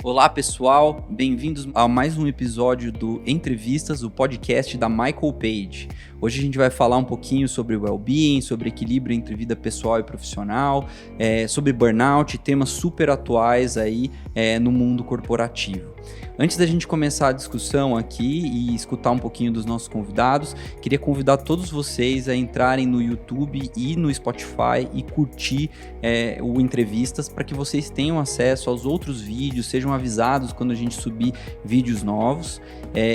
Olá pessoal, bem-vindos a mais um episódio do Entrevistas, o podcast da Michael Page. Hoje a gente vai falar um pouquinho sobre well-being, sobre equilíbrio entre vida pessoal e profissional, sobre burnout, temas super atuais aí no mundo corporativo. Antes da gente começar a discussão aqui e escutar um pouquinho dos nossos convidados, queria convidar todos vocês a entrarem no YouTube e no Spotify e curtir o Entrevistas para que vocês tenham acesso aos outros vídeos, sejam avisados quando a gente subir vídeos novos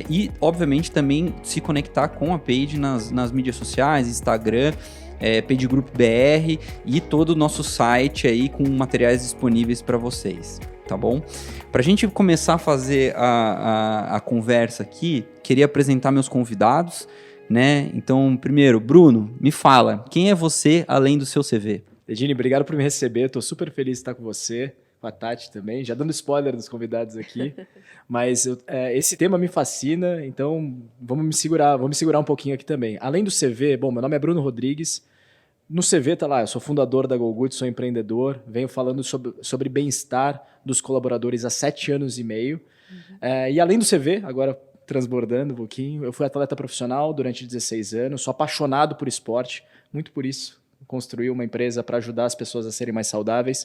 e, obviamente, também se conectar com a Page nas mídias sociais, Instagram, Page Group BR e todo o nosso site aí com materiais disponíveis para vocês. Tá bom? Para a gente começar a fazer a conversa aqui, queria apresentar meus convidados, né? Então, primeiro, Bruno, me fala, quem é você além do seu CV? Dedini, obrigado por me receber, estou super feliz de estar com você, com a Tati também, já dando spoiler dos convidados aqui, mas esse tema me fascina, então vamos me segurar um pouquinho aqui também. Além do CV, bom, meu nome é Bruno Rodrigues. No CV tá lá, eu sou fundador da GoGood, sou empreendedor, venho falando sobre bem-estar dos colaboradores há 7 anos e meio. E além do CV, agora transbordando um pouquinho, eu fui atleta profissional durante 16 anos, sou apaixonado por esporte, muito por isso construí uma empresa para ajudar as pessoas a serem mais saudáveis.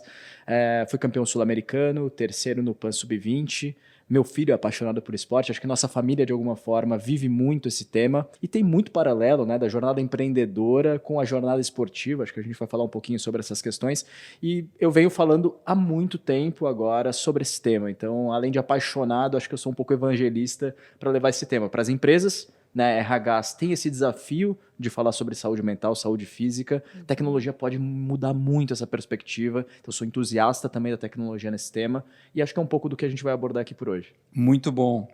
Fui campeão sul-americano, terceiro no PAN Sub-20. Meu filho é apaixonado por esporte, acho que nossa família, de alguma forma, vive muito esse tema. E tem muito paralelo, né, da jornada empreendedora com a jornada esportiva, acho que a gente vai falar um pouquinho sobre essas questões. E eu venho falando há muito tempo agora sobre esse tema. Então, além de apaixonado, acho que eu sou um pouco evangelista para levar esse tema para as empresas, né? RHs tem esse desafio de falar sobre saúde mental, saúde física. Tecnologia pode mudar muito essa perspectiva. Então, eu sou entusiasta também da tecnologia nesse tema. E acho que é um pouco do que a gente vai abordar aqui por hoje. Muito bom.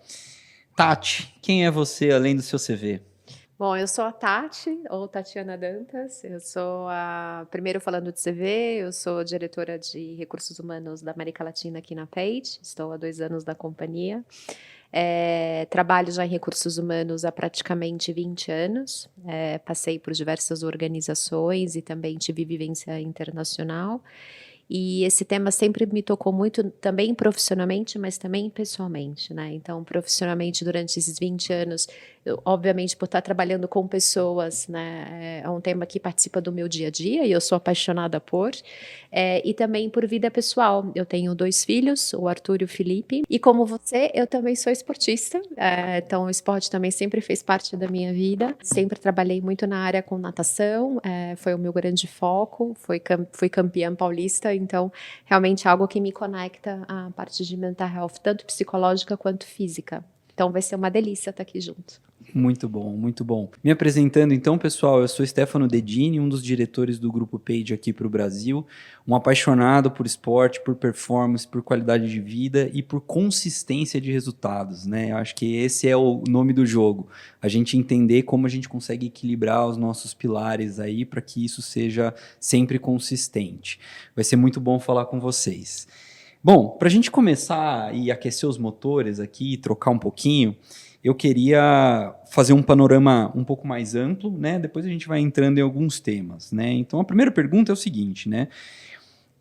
Tati, quem é você além do seu CV? Bom, eu sou a Tati, ou Tatiana Dantas. Eu sou primeiro falando de CV, eu sou diretora de recursos humanos da América Latina aqui na Page. Estou há 2 anos da companhia. Trabalho já em recursos humanos há praticamente 20 anos. Passei por diversas organizações e também tive vivência internacional. E esse tema sempre me tocou muito, também profissionalmente, mas também pessoalmente, né? Então, profissionalmente, durante esses 20 anos, obviamente, por estar trabalhando com pessoas, né? É um tema que participa do meu dia a dia e eu sou apaixonada por. E também por vida pessoal. Eu tenho 2 filhos, o Arthur e o Felipe. E como você, eu também sou esportista. Então, o esporte também sempre fez parte da minha vida. Sempre trabalhei muito na área com natação. Foi o meu grande foco. Fui campeã paulista. Então, realmente é algo que me conecta à parte de mental health, tanto psicológica quanto física. Então, vai ser uma delícia estar aqui junto. Muito bom, muito bom. Me apresentando então, pessoal, eu sou Stefano Dedini, um dos diretores do Grupo Page aqui para o Brasil, um apaixonado por esporte, por performance, por qualidade de vida e por consistência de resultados, né? Eu acho que esse é o nome do jogo, a gente entender como a gente consegue equilibrar os nossos pilares aí para que isso seja sempre consistente. Vai ser muito bom falar com vocês. Bom, para a gente começar e aquecer os motores aqui, trocar um pouquinho, eu queria fazer um panorama um pouco mais amplo, né? Depois a gente vai entrando em alguns temas, né? Então, a primeira pergunta é o seguinte, né?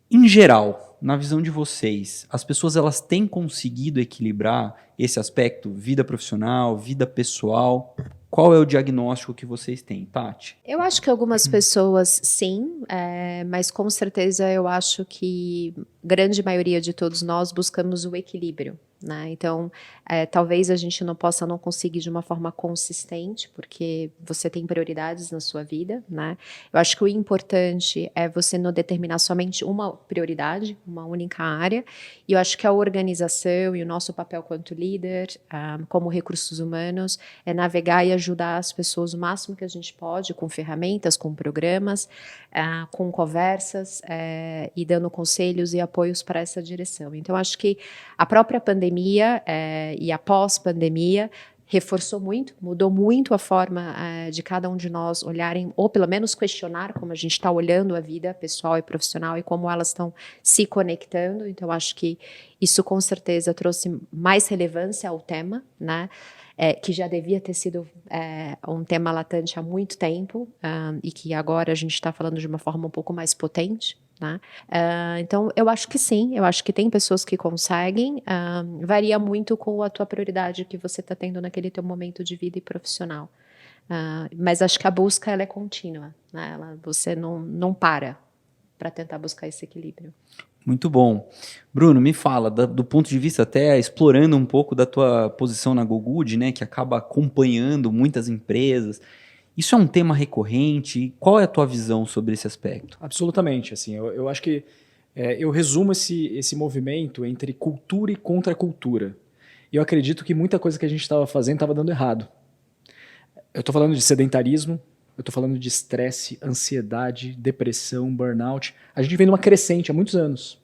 Em geral, na visão de vocês, as pessoas elas têm conseguido equilibrar esse aspecto, vida profissional, vida pessoal? Qual é o diagnóstico que vocês têm, Tati? Eu acho que algumas pessoas sim, mas com certeza eu acho que grande maioria de todos nós buscamos o equilíbrio, né? Então, talvez a gente não possa não conseguir de uma forma consistente, porque você tem prioridades na sua vida, né? Eu acho que o importante é você não determinar somente uma prioridade, uma única área, e eu acho que a organização e o nosso papel quanto líder, como recursos humanos, é navegar e ajudar as pessoas o máximo que a gente pode, com ferramentas, com programas, com conversas e dando conselhos e apoios para essa direção. Então, acho que a própria pandemia e a pós-pandemia reforçou muito, mudou muito a forma de cada um de nós olharem, ou pelo menos questionar como a gente está olhando a vida pessoal e profissional e como elas estão se conectando. Então, acho que isso com certeza trouxe mais relevância ao tema, né? Que já devia ter sido um tema latente há muito tempo e que agora a gente está falando de uma forma um pouco mais potente, né? Então, eu acho que sim, eu acho que tem pessoas que conseguem, varia muito com a tua prioridade que você está tendo naquele teu momento de vida e profissional. Mas acho que a busca ela é contínua, né? Você não para tentar buscar esse equilíbrio. Muito bom. Bruno, me fala, do ponto de vista até explorando um pouco da tua posição na GoGood, né, que acaba acompanhando muitas empresas. Isso é um tema recorrente? Qual é a tua visão sobre esse aspecto? Absolutamente. Assim, eu acho que eu resumo esse movimento entre cultura e contracultura. E eu acredito que muita coisa que a gente estava fazendo estava dando errado. Eu estou falando de sedentarismo, eu estou falando de estresse, ansiedade, depressão, burnout. A gente vem numa crescente há muitos anos.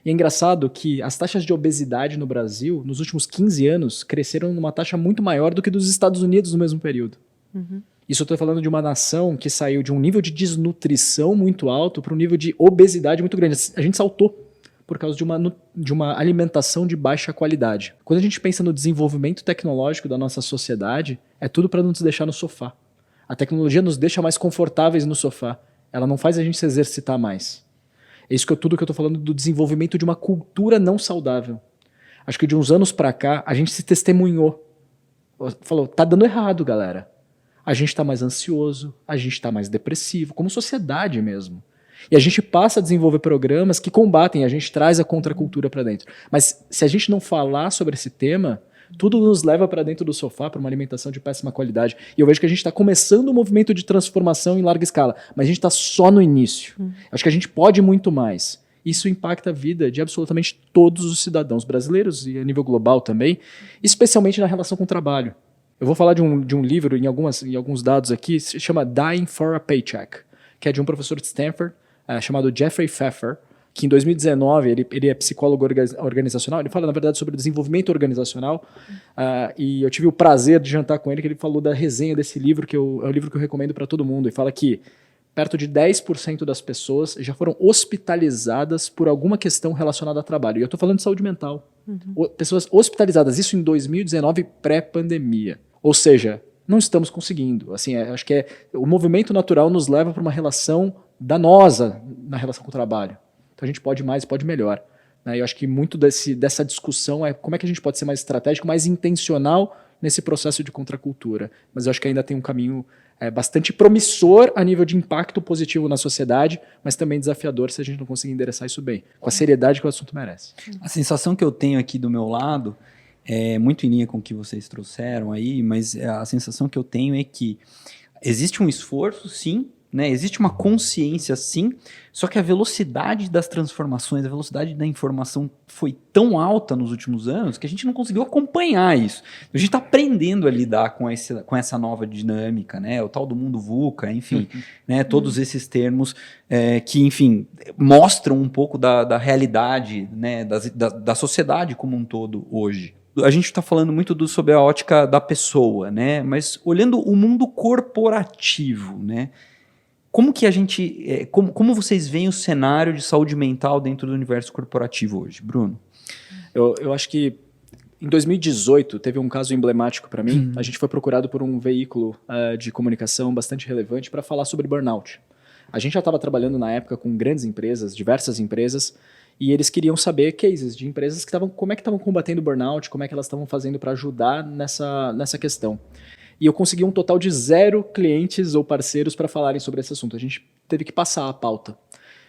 E é engraçado que as taxas de obesidade no Brasil, nos últimos 15 anos, cresceram numa taxa muito maior do que dos Estados Unidos no mesmo período. Uhum. Isso eu estou falando de uma nação que saiu de um nível de desnutrição muito alto para um nível de obesidade muito grande. A gente saltou por causa de uma alimentação de baixa qualidade. Quando a gente pensa no desenvolvimento tecnológico da nossa sociedade, é tudo para nos deixar no sofá. A tecnologia nos deixa mais confortáveis no sofá. Ela não faz a gente se exercitar mais. É isso tudo que eu estou falando do desenvolvimento de uma cultura não saudável. Acho que de uns anos para cá, a gente se testemunhou. Falou, tá dando errado, galera. A gente está mais ansioso, a gente está mais depressivo, como sociedade mesmo. E a gente passa a desenvolver programas que combatem, a gente traz a contracultura para dentro. Mas se a gente não falar sobre esse tema, tudo nos leva para dentro do sofá, para uma alimentação de péssima qualidade. E eu vejo que a gente está começando um movimento de transformação em larga escala, mas a gente está só no início. Acho que a gente pode muito mais. Isso impacta a vida de absolutamente todos os cidadãos brasileiros e a nível global também, especialmente na relação com o trabalho. Eu vou falar de um livro, em alguns dados aqui, se chama Dying for a Paycheck, que é de um professor de Stanford, chamado Jeffrey Pfeffer, que em 2019, ele é psicólogo organizacional, ele fala, na verdade, sobre desenvolvimento organizacional, e eu tive o prazer de jantar com ele, que ele falou da resenha desse livro, é um livro que eu recomendo para todo mundo, e fala que perto de 10% das pessoas já foram hospitalizadas por alguma questão relacionada a trabalho. E eu estou falando de saúde mental. Pessoas hospitalizadas, isso em 2019, pré-pandemia. Ou seja, não estamos conseguindo. Assim, acho que o movimento natural nos leva para uma relação danosa na relação com o trabalho. Então a gente pode mais, pode melhor. Né? Eu acho que muito dessa discussão é como é que a gente pode ser mais estratégico, mais intencional nesse processo de contracultura. Mas eu acho que ainda tem um caminho bastante promissor a nível de impacto positivo na sociedade, mas também desafiador se a gente não conseguir endereçar isso bem, com a seriedade que o assunto merece. A sensação que eu tenho aqui do meu lado é muito em linha com o que vocês trouxeram aí, mas a sensação que eu tenho é que existe um esforço, sim, né? Existe uma consciência, sim, só que a velocidade das transformações, a velocidade da informação foi tão alta nos últimos anos que a gente não conseguiu acompanhar isso. A gente está aprendendo a lidar com essa nova dinâmica, né? O tal do mundo VUCA, enfim, né? Todos esses termos que, enfim, mostram um pouco da realidade, né? Da sociedade como um todo hoje. A gente está falando sobre a ótica da pessoa, né? Mas olhando o mundo corporativo, né? Como que a gente, como vocês veem o cenário de saúde mental dentro do universo corporativo hoje, Bruno? Eu acho que em 2018 teve um caso emblemático para mim. A gente foi procurado por um veículo de comunicação bastante relevante para falar sobre burnout. A gente já estava trabalhando na época com grandes empresas, diversas empresas, e eles queriam saber cases de empresas como é que estavam combatendo o burnout, como é que elas estavam fazendo para ajudar nessa questão. E eu consegui um total de 0 clientes ou parceiros para falarem sobre esse assunto. A gente teve que passar a pauta.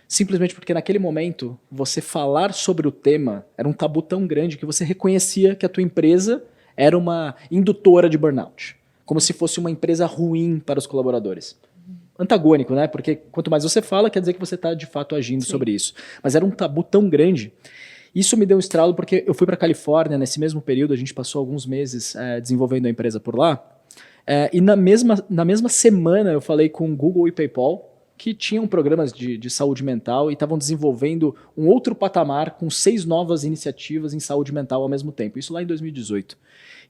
Simplesmente porque naquele momento, você falar sobre o tema era um tabu tão grande que você reconhecia que a tua empresa era uma indutora de burnout. Como se fosse uma empresa ruim para os colaboradores. Antagônico, né? Porque quanto mais você fala, quer dizer que você está de fato agindo sobre isso. Mas era um tabu tão grande. Isso me deu um estralo porque eu fui para a Califórnia nesse mesmo período, a gente passou alguns meses desenvolvendo a empresa por lá. E na mesma semana eu falei com Google e PayPal, que tinham programas de saúde mental e estavam desenvolvendo um outro patamar com 6 novas iniciativas em saúde mental ao mesmo tempo. Isso lá em 2018.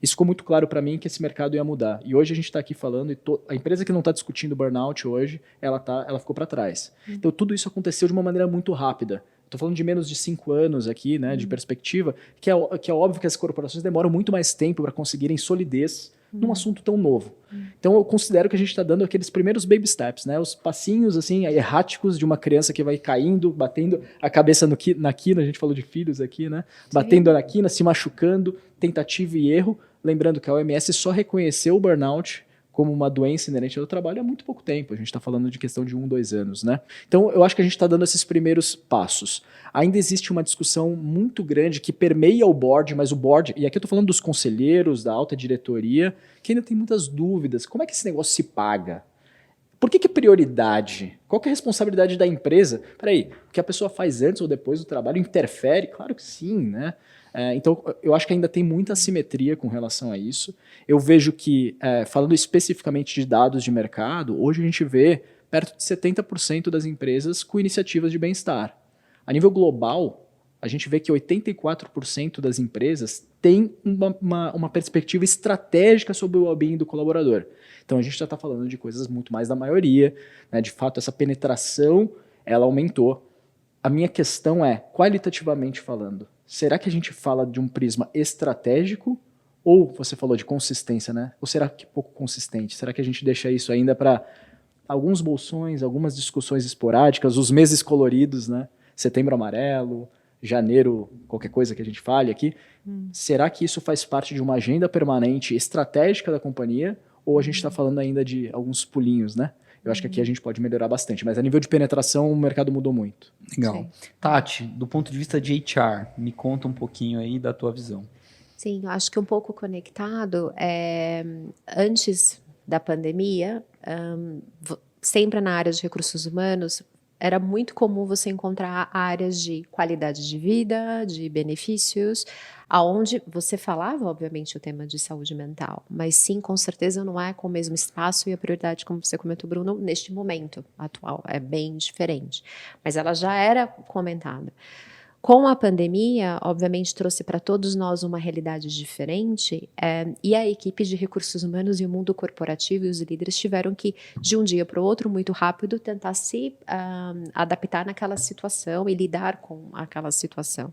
Isso ficou muito claro para mim que esse mercado ia mudar. E hoje a gente está aqui falando, e a empresa que não está discutindo burnout hoje, ela ficou para trás. Então tudo isso aconteceu de uma maneira muito rápida. Estou falando de menos de 5 anos aqui, né, de perspectiva, que é óbvio que as corporações demoram muito mais tempo para conseguirem solidez num assunto tão novo. Então eu considero que a gente está dando aqueles primeiros baby steps, né? Os passinhos assim erráticos de uma criança que vai caindo, batendo a cabeça na quina, a gente falou de filhos aqui, né? Batendo na quina, se machucando, tentativa e erro. Lembrando que a OMS só reconheceu o burnout como uma doença inerente ao trabalho há muito pouco tempo. A gente está falando de questão de 1, 2 anos, né? Então, eu acho que a gente está dando esses primeiros passos. Ainda existe uma discussão muito grande que permeia o board, mas o board, e aqui eu estou falando dos conselheiros, da alta diretoria, que ainda tem muitas dúvidas. Como é que esse negócio se paga? Por que prioridade? Qual que é a responsabilidade da empresa? Peraí, o que a pessoa faz antes ou depois do trabalho interfere? Claro que sim, né? Então, eu acho que ainda tem muita assimetria com relação a isso. Eu vejo que, falando especificamente de dados de mercado, hoje a gente vê perto de 70% das empresas com iniciativas de bem-estar. A nível global, a gente vê que 84% das empresas têm uma perspectiva estratégica sobre o well-being do colaborador. Então, a gente já está falando de coisas muito mais da maioria, né? De fato, essa penetração, ela aumentou. A minha questão é, qualitativamente falando, será que a gente fala de um prisma estratégico ou você falou de consistência, né? Ou será que pouco consistente? Será que a gente deixa isso ainda para alguns bolsões, algumas discussões esporádicas, os meses coloridos, né? Setembro amarelo, janeiro, qualquer coisa que a gente fale aqui. Será que isso faz parte de uma agenda permanente estratégica da companhia ou a gente está falando ainda de alguns pulinhos, né? Eu acho que aqui a gente pode melhorar bastante, mas a nível de penetração o mercado mudou muito. Legal. Sim. Tati, do ponto de vista de HR, me conta um pouquinho aí da tua visão. Sim, eu acho que um pouco conectado, antes da pandemia, sempre na área de recursos humanos, era muito comum você encontrar áreas de qualidade de vida, de benefícios, aonde você falava, obviamente, o tema de saúde mental, mas sim, com certeza, não é com o mesmo espaço e a prioridade, como você comentou, Bruno, neste momento atual, é bem diferente. Mas ela já era comentada. Com a pandemia, obviamente, trouxe para todos nós uma realidade diferente, e a equipe de recursos humanos e o mundo corporativo e os líderes tiveram que, de um dia para o outro, muito rápido, tentar se adaptar naquela situação e lidar com aquela situação.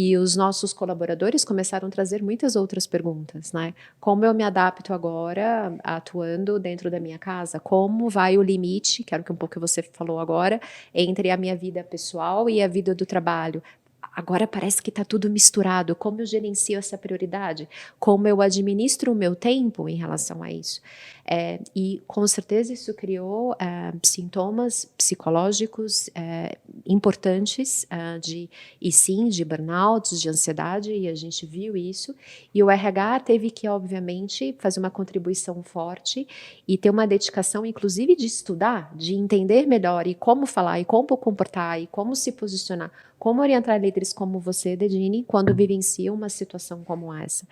E os nossos colaboradores começaram a trazer muitas outras perguntas, né? Como eu me adapto agora, atuando dentro da minha casa? Como vai o limite, que era um pouco que você falou agora, entre a minha vida pessoal e a vida do trabalho? Agora parece que está tudo misturado. Como eu gerencio essa prioridade? Como eu administro o meu tempo em relação a isso? E com certeza isso criou sintomas psicológicos importantes de burnout, de ansiedade, e a gente viu isso. E o RH teve que, obviamente, fazer uma contribuição forte e ter uma dedicação, inclusive, de estudar, de entender melhor e como falar, e como comportar, e como se posicionar, como orientar líderes como você, Dedini, quando vivenciam uma situação como essa.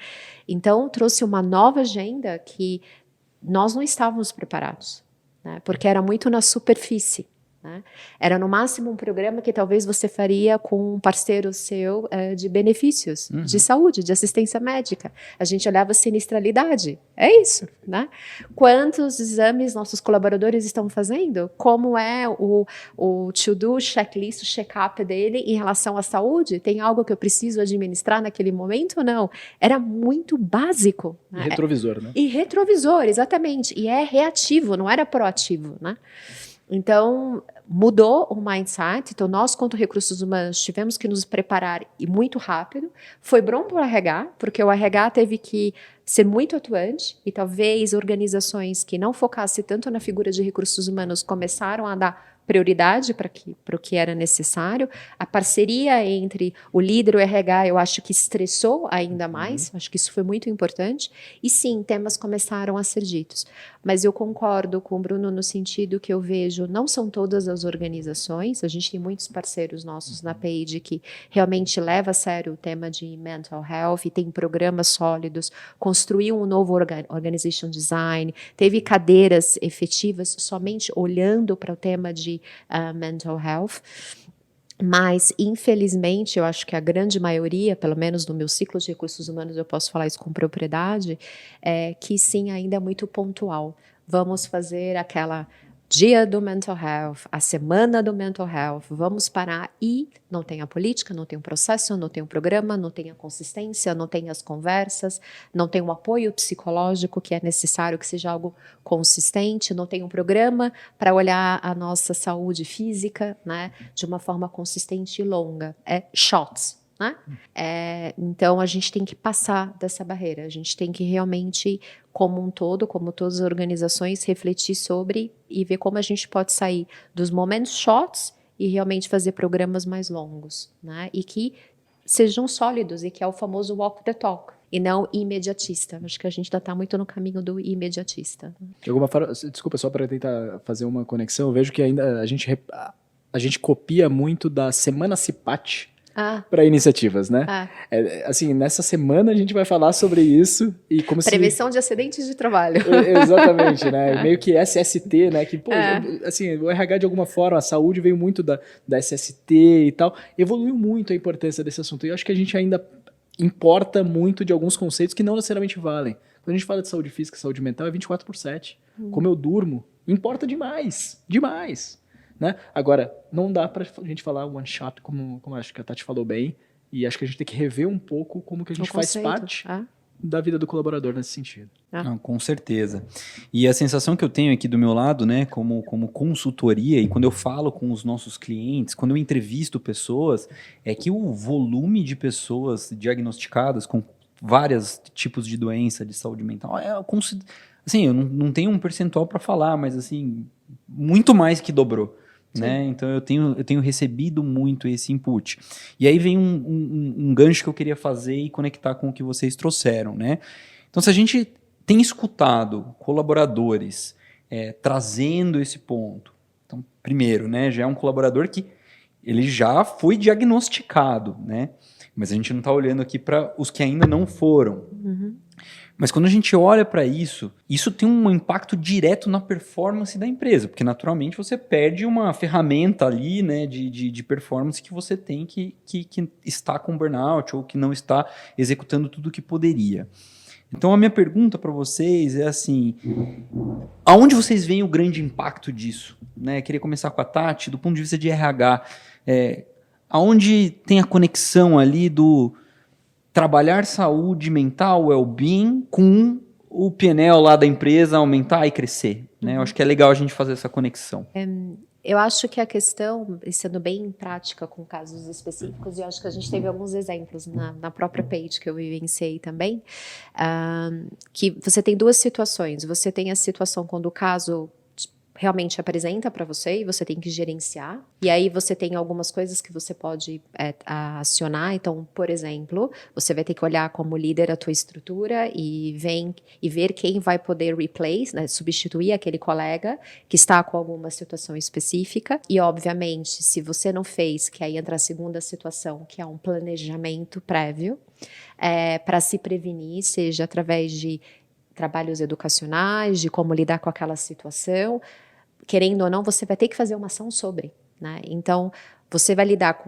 Então, trouxe uma nova agenda que nós não estávamos preparados, né? Porque era muito na superfície. Né? Era no máximo um programa que talvez você faria com um parceiro seu de benefícios, de saúde, de assistência médica. A gente olhava sinistralidade, é isso, né? Quantos exames nossos colaboradores estão fazendo? Como é o to-do, checklist, o check-up dele em relação à saúde? Tem algo que eu preciso administrar naquele momento ou não? Era muito básico. Né? E retrovisor, né? E retrovisor, exatamente. E é reativo, não era proativo, né? Então, mudou o mindset. Então, nós, quanto recursos humanos, tivemos que nos preparar e muito rápido. Foi bom para o RH, porque o RH teve que ser muito atuante e talvez organizações que não focassem tanto na figura de recursos humanos começaram a dar prioridade para o que era necessário. A parceria entre o líder e o RH, eu acho que estressou ainda mais, acho que isso foi muito importante. E sim, temas começaram a ser ditos. Mas eu concordo com o Bruno no sentido que eu vejo, não são todas as organizações, a gente tem muitos parceiros nossos na PAGE que realmente leva a sério o tema de mental health, e tem programas sólidos, construiu um novo organization design, teve cadeiras efetivas somente olhando para o tema de mental health. Mas, infelizmente, eu acho que a grande maioria, pelo menos no meu ciclo de recursos humanos, eu posso falar isso com propriedade, que sim, ainda é muito pontual. Vamos fazer aquela dia do mental health, a semana do mental health, vamos parar e não tem a política, não tem o processo, não tem o programa, não tem a consistência, não tem as conversas, não tem o apoio psicológico que é necessário que seja algo consistente, não tem um programa para olhar a nossa saúde física, né, de uma forma consistente e longa. É shots. Né? Então a gente tem que passar dessa barreira, a gente tem que realmente, como um todo, como todas as organizações, refletir sobre e ver como a gente pode sair dos momentos shots e realmente fazer programas mais longos, né? E que sejam sólidos e que é o famoso walk the talk e não imediatista. Acho que a gente ainda está muito no caminho do imediatista. De alguma forma, desculpa, só para tentar fazer uma conexão, eu vejo que ainda a gente copia muito da Semana Cipat para iniciativas, né? Assim, nessa semana a gente vai falar sobre isso e como prevenção de acidentes de trabalho. Exatamente, né? Meio que SST, né? Que, pô, assim, o RH de alguma forma, a saúde veio muito da SST e tal, evoluiu muito a importância desse assunto. E eu acho que a gente ainda importa muito de alguns conceitos que não necessariamente valem. Quando a gente fala de saúde física e saúde mental, é 24/7. Como eu durmo, importa demais. Demais. Né? Agora, não dá pra gente falar one shot, como acho que a Tati falou bem, e acho que a gente tem que rever um pouco como que a gente faz parte da vida do colaborador nesse sentido. Não, com certeza. E a sensação que eu tenho aqui do meu lado, né, como consultoria, e quando eu falo com os nossos clientes, quando eu entrevisto pessoas, é que o volume de pessoas diagnosticadas com vários tipos de doença de saúde mental, assim, eu não tenho um percentual para falar, mas assim, muito mais que dobrou. Né? Então eu tenho recebido muito esse input. E aí vem um gancho que eu queria fazer e conectar com o que vocês trouxeram. Né? Então, se a gente tem escutado colaboradores trazendo esse ponto, então, primeiro, né, já é um colaborador que ele já foi diagnosticado, né? Mas a gente não está olhando aqui para os que ainda não foram. Mas quando a gente olha para isso tem um impacto direto na performance da empresa, porque naturalmente você perde uma ferramenta ali, né, de performance que você tem que está com burnout ou que não está executando tudo o que poderia. Então a minha pergunta para vocês é assim, aonde vocês veem o grande impacto disso? Né? Queria começar com a Tati, do ponto de vista de RH, aonde tem a conexão ali do trabalhar saúde mental, well-being, com o P&L lá da empresa aumentar e crescer. Né? Eu acho que é legal a gente fazer essa conexão. Eu acho que a questão, sendo bem prática com casos específicos, e eu acho que a gente teve alguns exemplos na própria page que eu vivenciei também, que você tem duas situações. Você tem a situação quando o caso realmente apresenta para você e você tem que gerenciar. E aí você tem algumas coisas que você pode acionar. Então, por exemplo, você vai ter que olhar como líder a tua estrutura e ver quem vai poder replace, né, substituir aquele colega que está com alguma situação específica. E, obviamente, se você não fez, que aí entra a segunda situação, que é um planejamento prévio para se prevenir, seja através de trabalhos educacionais, de como lidar com aquela situação. Querendo ou não, você vai ter que fazer uma ação sobre, né? Então, você vai lidar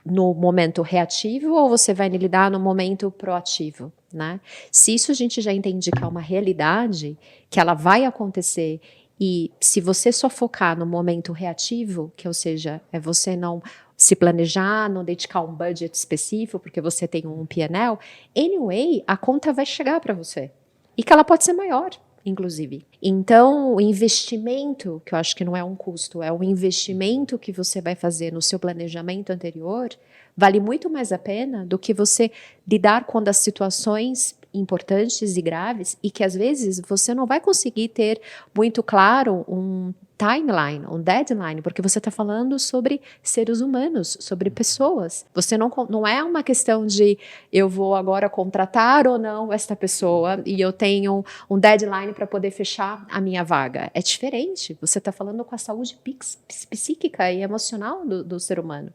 no momento reativo ou você vai lidar no momento proativo, né? Se isso a gente já entende que é uma realidade, que ela vai acontecer, e se você só focar no momento reativo, que ou seja, é você não se planejar, não dedicar um budget específico, porque você tem um P&L, anyway, a conta vai chegar para você. E que ela pode ser maior, inclusive. Então, o investimento, que eu acho que não é um custo, é o investimento que você vai fazer no seu planejamento anterior, vale muito mais a pena do que você lidar com as situações importantes e graves e que, às vezes, você não vai conseguir ter muito claro um timeline, um deadline, porque você está falando sobre seres humanos, sobre pessoas. Você não é uma questão de eu vou agora contratar ou não esta pessoa e eu tenho um deadline para poder fechar a minha vaga. É diferente. Você está falando com a saúde psíquica e emocional do ser humano.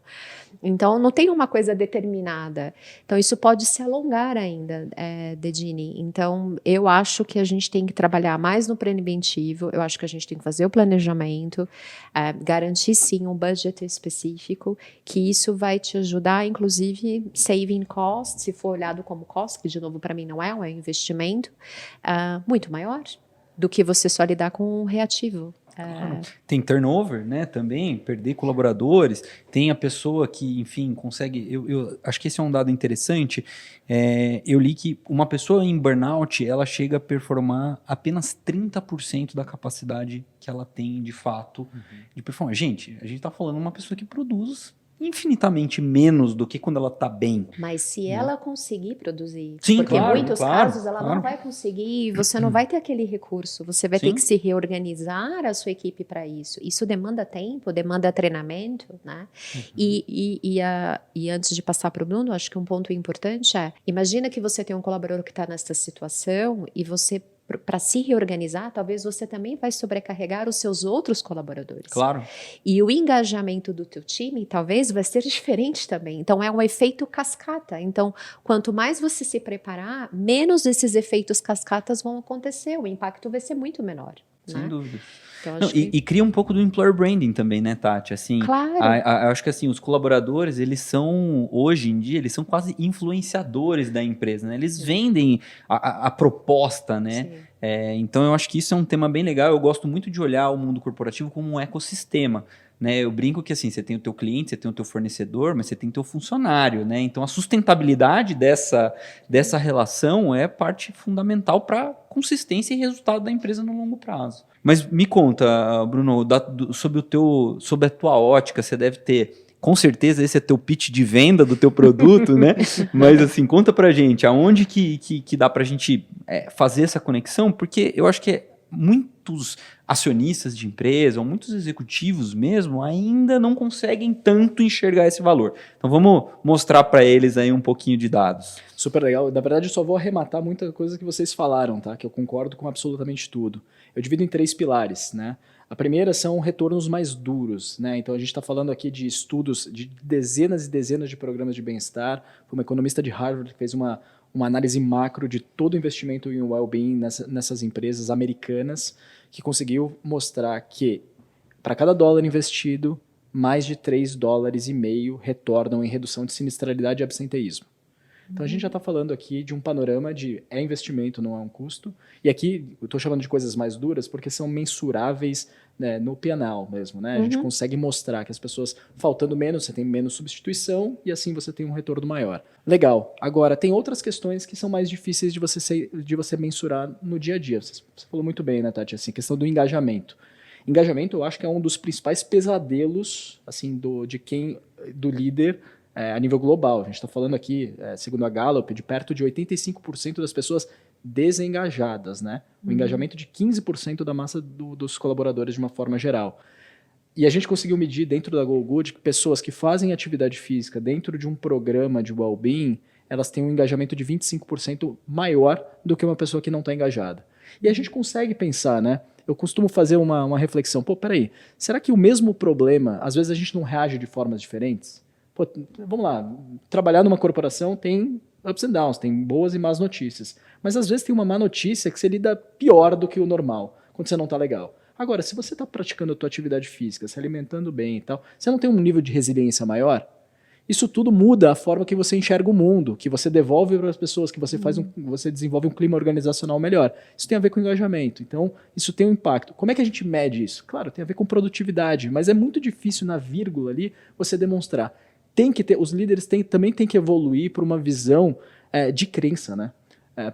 Então, não tem uma coisa determinada. Então, isso pode se alongar ainda, Dedini. Então, eu acho que a gente tem que trabalhar mais no preventivo, eu acho que a gente tem que fazer o planejamento, garantir, sim, um budget específico, que isso vai te ajudar, inclusive, saving costs, se for olhado como cost, que, de novo, para mim não é um investimento, muito maior do que você só lidar com um reativo. Tem turnover, né, também, perder colaboradores, tem a pessoa que, enfim, consegue... Eu acho que esse é um dado interessante. Eu li que uma pessoa em burnout, ela chega a performar apenas 30% da capacidade que ela tem, de fato, de performar. Gente, a gente está falando de uma pessoa que produz infinitamente menos do que quando ela está bem. Mas se ela conseguir produzir, Sim, porque claro, em muitos claro, casos ela claro. não vai conseguir, você não vai ter aquele recurso, você vai ter que se reorganizar a sua equipe para isso. Isso demanda tempo, demanda treinamento, né? E antes de passar para o Bruno, acho que um ponto importante é, imagina que você tem um colaborador que está nessa situação e você, para se reorganizar, talvez você também vai sobrecarregar os seus outros colaboradores. Claro. E o engajamento do teu time talvez vai ser diferente também. Então, é um efeito cascata. Então, quanto mais você se preparar, menos esses efeitos cascatas vão acontecer. O impacto vai ser muito menor. Sem dúvida. Então, Não, e cria um pouco do employer branding também, né, Tati? Assim, claro. Acho que assim, os colaboradores, eles são, hoje em dia, eles são quase influenciadores da empresa, né? Eles vendem a proposta, né? Então, eu acho que isso é um tema bem legal. Eu gosto muito de olhar o mundo corporativo como um ecossistema, né? Eu brinco que assim, você tem o teu cliente, você tem o teu fornecedor, mas você tem o teu funcionário, né? Então, a sustentabilidade dessa relação é parte fundamental para consistência e resultado da empresa no longo prazo. Mas me conta, Bruno, sobre a tua ótica, você deve ter, com certeza esse é teu pitch de venda do teu produto, né? Mas assim, conta pra gente, aonde que dá pra gente fazer essa conexão? Porque eu acho que muitos acionistas de empresa, ou muitos executivos mesmo, ainda não conseguem tanto enxergar esse valor. Então vamos mostrar para eles aí um pouquinho de dados. Super legal. Na verdade, eu só vou arrematar muita coisa que vocês falaram, tá? Que eu concordo com absolutamente tudo. Eu divido em 3 pilares, né? A primeira são retornos mais duros, né? Então a gente está falando aqui de estudos de dezenas e dezenas de programas de bem-estar. Foi uma economista de Harvard que fez uma análise macro de todo o investimento em well-being nessas empresas americanas, que conseguiu mostrar que para cada dólar investido, mais de $3,5 retornam em redução de sinistralidade e absenteísmo. Então a gente já está falando aqui de um panorama de investimento, não é um custo. E aqui eu estou chamando de coisas mais duras porque são mensuráveis, né, no P&L mesmo. Né? A gente consegue mostrar que as pessoas faltando menos, você tem menos substituição e assim você tem um retorno maior. Legal. Agora, tem outras questões que são mais difíceis de você mensurar no dia a dia. Você falou muito bem, né, Tati? Assim, a questão do engajamento. Engajamento eu acho que é um dos principais pesadelos assim, do líder, a nível global. A gente está falando aqui, segundo a Gallup, de perto de 85% das pessoas desengajadas, né? O engajamento de 15% da massa dos colaboradores de uma forma geral. E a gente conseguiu medir dentro da GoGood que pessoas que fazem atividade física dentro de um programa de well-being, elas têm um engajamento de 25% maior do que uma pessoa que não está engajada. E a gente consegue pensar, né? Eu costumo fazer uma reflexão. Pô, peraí, será que o mesmo problema, às vezes a gente não reage de formas diferentes? Pô, vamos lá, trabalhar numa corporação tem ups and downs, tem boas e más notícias. Mas às vezes tem uma má notícia que você lida pior do que o normal, quando você não está legal. Agora, se você está praticando a tua atividade física, se alimentando bem e tal, você não tem um nível de resiliência maior? Isso tudo muda a forma que você enxerga o mundo, que você devolve para as pessoas, que você você desenvolve um clima organizacional melhor. Isso tem a ver com engajamento. Então, isso tem um impacto. Como é que a gente mede isso? Claro, tem a ver com produtividade, mas é muito difícil na vírgula ali você demonstrar. Os líderes também têm que evoluir para uma visão de crença, né?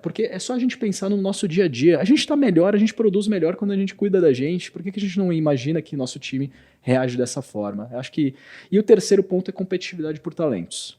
Porque é só a gente pensar no nosso dia a dia. A gente está melhor, a gente produz melhor quando a gente cuida da gente. Por que a gente não imagina que nosso time reage dessa forma? Eu acho que... E o terceiro ponto é competitividade por talentos.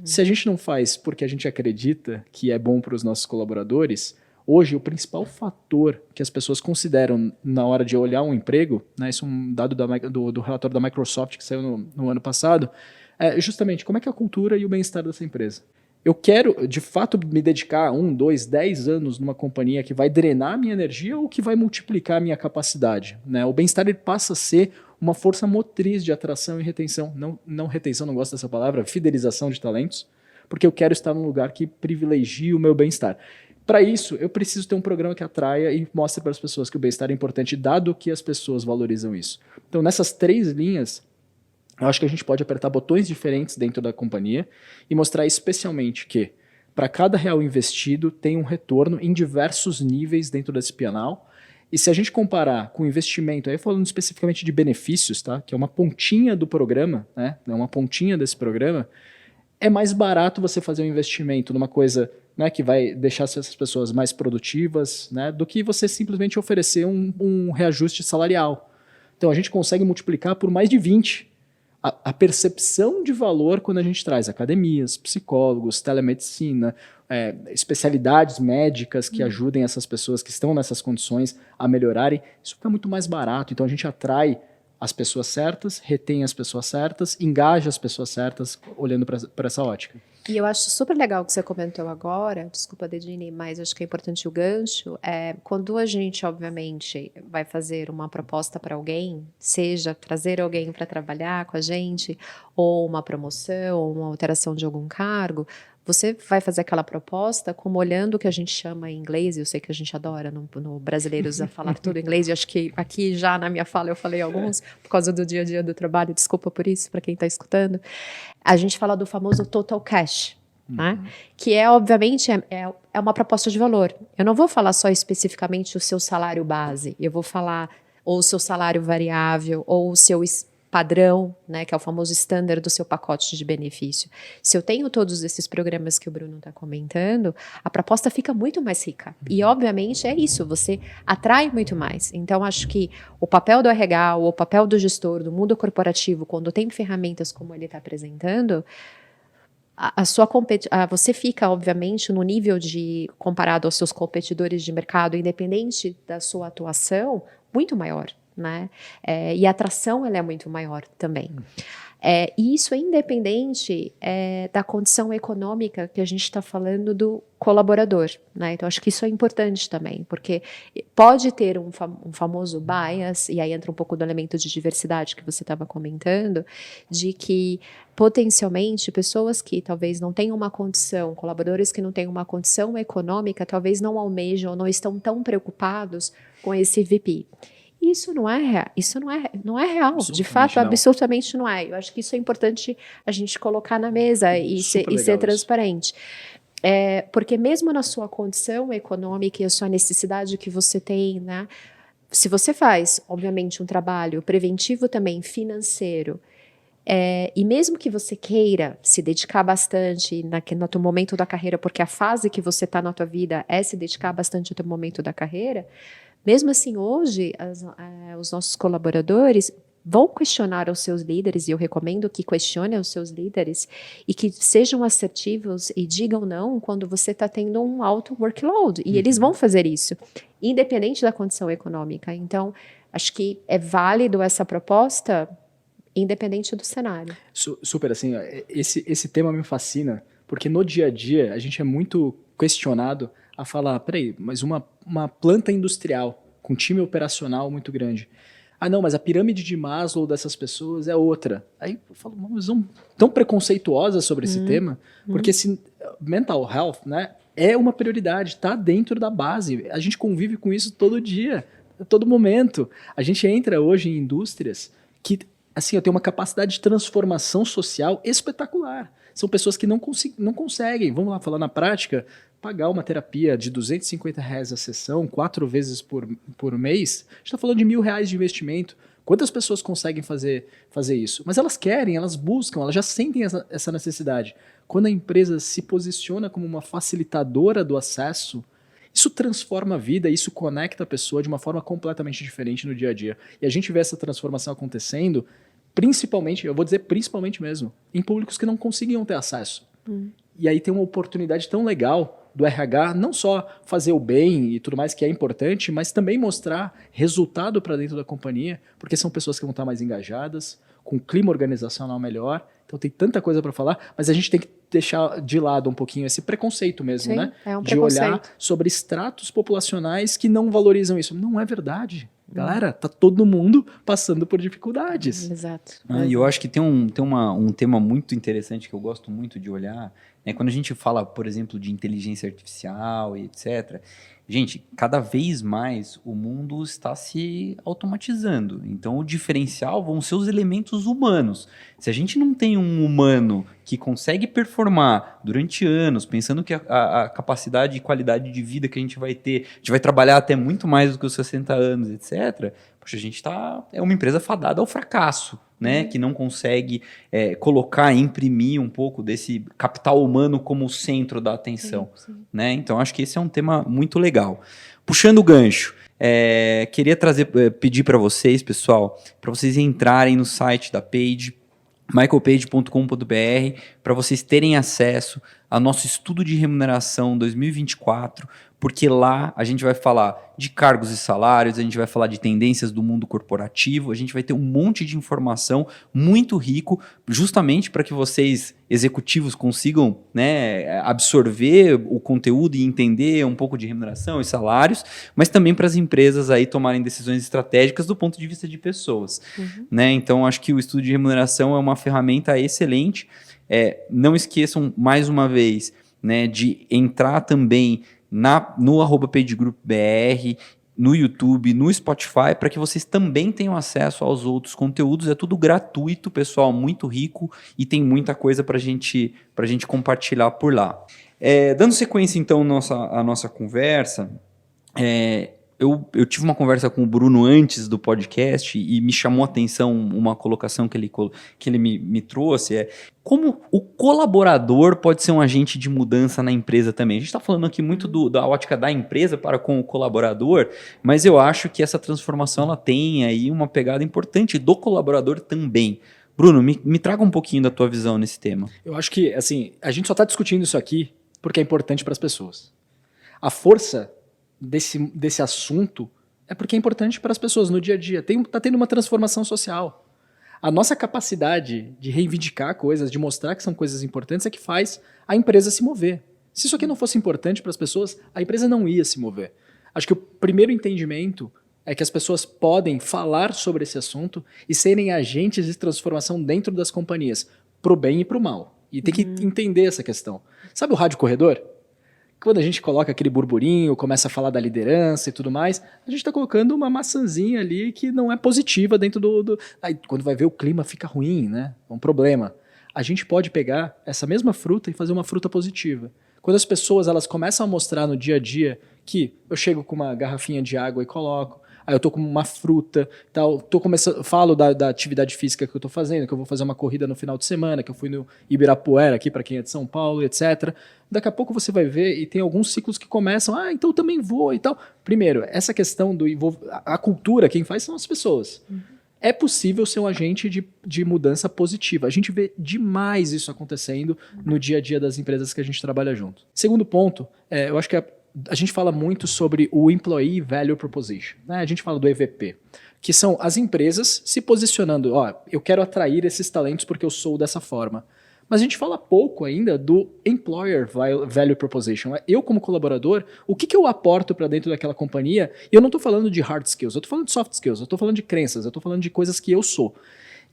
Se a gente não faz porque a gente acredita que é bom para os nossos colaboradores, hoje o principal fator que as pessoas consideram na hora de olhar um emprego, né, isso é um dado do relatório da Microsoft que saiu no ano passado, é justamente como é que é a cultura e o bem-estar dessa empresa. Eu quero, de fato, me dedicar 1, 2, 10 anos numa companhia que vai drenar a minha energia ou que vai multiplicar a minha capacidade, né? O bem-estar ele passa a ser uma força motriz de atração e retenção. Não retenção, não gosto dessa palavra, fidelização de talentos, porque eu quero estar num lugar que privilegie o meu bem-estar. Para isso, eu preciso ter um programa que atraia e mostre para as pessoas que o bem-estar é importante, dado que as pessoas valorizam isso. Então, nessas 3 linhas, eu acho que a gente pode apertar botões diferentes dentro da companhia e mostrar especialmente que para cada real investido tem um retorno em diversos níveis dentro desse P&L E se a gente comparar com investimento, aí falando especificamente de benefícios, tá? Que é uma pontinha do programa, né? É uma pontinha desse programa, é mais barato você fazer um investimento numa coisa, né, que vai deixar essas pessoas mais produtivas, né, do que você simplesmente oferecer um reajuste salarial. Então a gente consegue multiplicar por mais de 20 a percepção de valor quando a gente traz academias, psicólogos, telemedicina, especialidades médicas que ajudem essas pessoas que estão nessas condições a melhorarem. Isso fica muito mais barato. Então a gente atrai as pessoas certas, retém as pessoas certas, engaja as pessoas certas, olhando para essa ótica. E eu acho super legal o que você comentou agora, desculpa, Dedini, mas acho que é importante o gancho, quando a gente, obviamente, vai fazer uma proposta para alguém, seja trazer alguém para trabalhar com a gente, ou uma promoção, ou uma alteração de algum cargo, você vai fazer aquela proposta como olhando o que a gente chama em inglês, e eu sei que a gente adora no brasileiros a falar tudo em inglês, e acho que aqui já na minha fala eu falei alguns, por causa do dia a dia do trabalho, desculpa por isso, para quem está escutando. A gente fala do famoso total cash, né? Que obviamente, é uma proposta de valor. Eu não vou falar só especificamente o seu salário base, eu vou falar ou o seu salário variável, ou o seu padrão, né, que é o famoso standard do seu pacote de benefício. Se eu tenho todos esses programas que o Bruno está comentando, a proposta fica muito mais rica. E, obviamente, é isso, você atrai muito mais. Então, acho que o papel do RH, ou o papel do gestor, do mundo corporativo, quando tem ferramentas como ele está apresentando, você fica, obviamente, no nível comparado aos seus competidores de mercado, independente da sua atuação, muito maior. Né? E a atração ela é muito maior também. E isso é independente da condição econômica que a gente está falando do colaborador. Né? Então, acho que isso é importante também, porque pode ter um famoso bias, e aí entra um pouco do elemento de diversidade que você estava comentando, de que potencialmente pessoas que talvez não tenham uma condição, colaboradores que não tenham uma condição econômica, talvez não almejam ou não estão tão preocupados com esse VP. Isso não é real. De fato, absolutamente não é. Eu acho que isso é importante a gente colocar na mesa e ser transparente. Porque mesmo na sua condição econômica e a sua necessidade que você tem, né? Se você faz, obviamente, um trabalho preventivo também, financeiro, e mesmo que você queira se dedicar bastante no teu momento da carreira, porque a fase que você está na tua vida é se dedicar bastante ao teu momento da carreira, mesmo assim, hoje, os nossos colaboradores vão questionar os seus líderes, e eu recomendo que questionem os seus líderes e que sejam assertivos e digam não quando você está tendo um alto workload. E eles vão fazer isso, independente da condição econômica. Então, acho que é válido essa proposta, independente do cenário. Super, assim, esse tema me fascina, porque no dia a dia a gente é muito questionado a falar, peraí, mas uma planta industrial com time operacional muito grande. Ah, não, mas a pirâmide de Maslow dessas pessoas é outra. Aí eu falo, uma visão tão preconceituosa sobre esse tema, porque mental health, né, é uma prioridade, está dentro da base. A gente convive com isso todo dia, a todo momento. A gente entra hoje em indústrias que, assim, tem uma capacidade de transformação social espetacular. São pessoas que não conseguem, vamos lá falar na prática, pagar uma terapia de R$250 a sessão, 4 vezes por mês. A gente está falando de R$1.000 de investimento. Quantas pessoas conseguem fazer isso? Mas elas querem, elas buscam, elas já sentem essa necessidade. Quando a empresa se posiciona como uma facilitadora do acesso, isso transforma a vida, isso conecta a pessoa de uma forma completamente diferente no dia a dia. E a gente vê essa transformação acontecendo, principalmente, eu vou dizer principalmente mesmo, em públicos que não conseguiam ter acesso. E aí tem uma oportunidade tão legal do RH, não só fazer o bem e tudo mais, que é importante, mas também mostrar resultado para dentro da companhia, porque são pessoas que vão estar mais engajadas, com um clima organizacional melhor. Então tem tanta coisa para falar, mas a gente tem que deixar de lado um pouquinho esse preconceito mesmo, Sim, né? É um de olhar sobre estratos populacionais que não valorizam isso. Não é verdade. Galera, tá todo mundo passando por dificuldades. Exato. E eu acho que tem um tema muito interessante que eu gosto muito de olhar, né? Quando a gente fala, por exemplo, de inteligência artificial e etc., gente, cada vez mais o mundo está se automatizando. Então, o diferencial vão ser os elementos humanos. Se a gente não tem um humano que consegue performar durante anos, pensando que a capacidade e qualidade de vida que a gente vai ter, a gente vai trabalhar até muito mais do que os 60 anos, etc., poxa, a gente é uma empresa fadada ao fracasso, né? Que não consegue colocar, imprimir um pouco desse capital humano como o centro da atenção. Sim. Né? Então, acho que esse é um tema muito legal. Puxando o gancho, queria pedir para vocês, pessoal, para vocês entrarem no site da Page, michaelpage.com.br, para vocês terem acesso ao nosso estudo de remuneração 2024, porque lá a gente vai falar de cargos e salários, a gente vai falar de tendências do mundo corporativo, a gente vai ter um monte de informação muito rico, justamente para que vocês, executivos, consigam, né, absorver o conteúdo e entender um pouco de remuneração e salários, mas também para as empresas aí tomarem decisões estratégicas do ponto de vista de pessoas. Né? Então, acho que o estudo de remuneração é uma ferramenta excelente. Não esqueçam, mais uma vez, né, de entrar também no @PageGroupBR, no YouTube, no Spotify, para que vocês também tenham acesso aos outros conteúdos. É tudo gratuito, pessoal, muito rico, e tem muita coisa para gente compartilhar por lá. Dando sequência, então, à nossa conversa, eu tive uma conversa com o Bruno antes do podcast e me chamou a atenção uma colocação que ele me trouxe, como o colaborador pode ser um agente de mudança na empresa também. A gente está falando aqui muito da ótica da empresa para com o colaborador, mas eu acho que essa transformação ela tem aí uma pegada importante do colaborador também. Bruno, me traga um pouquinho da tua visão nesse tema. Eu acho que assim, a gente só está discutindo isso aqui porque é importante para as pessoas. A força desse assunto é porque é importante para as pessoas no dia a dia. Está tendo uma transformação social. A nossa capacidade de reivindicar coisas, de mostrar que são coisas importantes, é que faz a empresa se mover. Se isso aqui não fosse importante para as pessoas, a empresa não ia se mover. Acho que o primeiro entendimento é que as pessoas podem falar sobre esse assunto e serem agentes de transformação dentro das companhias, para o bem e para o mal. E tem que entender essa questão. Sabe o rádio corredor? Quando a gente coloca aquele burburinho, começa a falar da liderança e tudo mais, a gente está colocando uma maçãzinha ali que não é positiva dentro do... Aí, quando vai ver, o clima fica ruim, né? É um problema. A gente pode pegar essa mesma fruta e fazer uma fruta positiva. Quando as pessoas elas começam a mostrar no dia a dia que eu chego com uma garrafinha de água e coloco, aí eu tô com uma fruta, tal, falo da atividade física que eu tô fazendo, que eu vou fazer uma corrida no final de semana, que eu fui no Ibirapuera aqui para quem é de São Paulo, etc. Daqui a pouco você vai ver e tem alguns ciclos que começam, então eu também vou e tal. Primeiro, essa questão a cultura, quem faz são as pessoas. É possível ser um agente de mudança positiva. A gente vê demais isso acontecendo no dia a dia das empresas que a gente trabalha junto. Segundo ponto, eu acho que a gente fala muito sobre o Employee Value Proposition, né? A gente fala do EVP, que são as empresas se posicionando, eu quero atrair esses talentos porque eu sou dessa forma. Mas a gente fala pouco ainda do Employer Value Proposition. Eu, como colaborador, o que eu aporto para dentro daquela companhia? E eu não estou falando de hard skills, eu estou falando de soft skills, eu estou falando de crenças, eu estou falando de coisas que eu sou.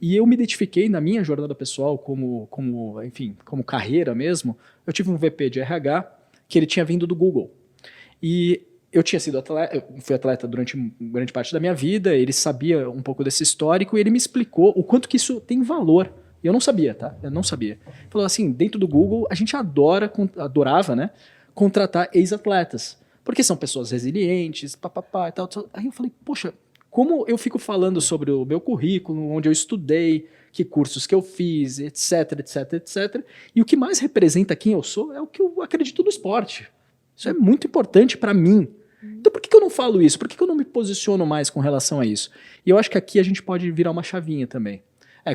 E eu me identifiquei na minha jornada pessoal como carreira mesmo. Eu tive um VP de RH que ele tinha vindo do Google. E eu tinha sido atleta, eu fui atleta durante grande parte da minha vida, ele sabia um pouco desse histórico e ele me explicou o quanto que isso tem valor. E eu não sabia, tá? Eu não sabia. Ele falou assim, dentro do Google, a gente adorava, né, contratar ex-atletas, porque são pessoas resilientes, papapá e tal. Aí eu falei, poxa, como eu fico falando sobre o meu currículo, onde eu estudei, que cursos que eu fiz, etc, etc, etc. E o que mais representa quem eu sou é o que eu acredito no esporte. Isso é muito importante para mim. Então por que eu não falo isso? Por que eu não me posiciono mais com relação a isso? E eu acho que aqui a gente pode virar uma chavinha também.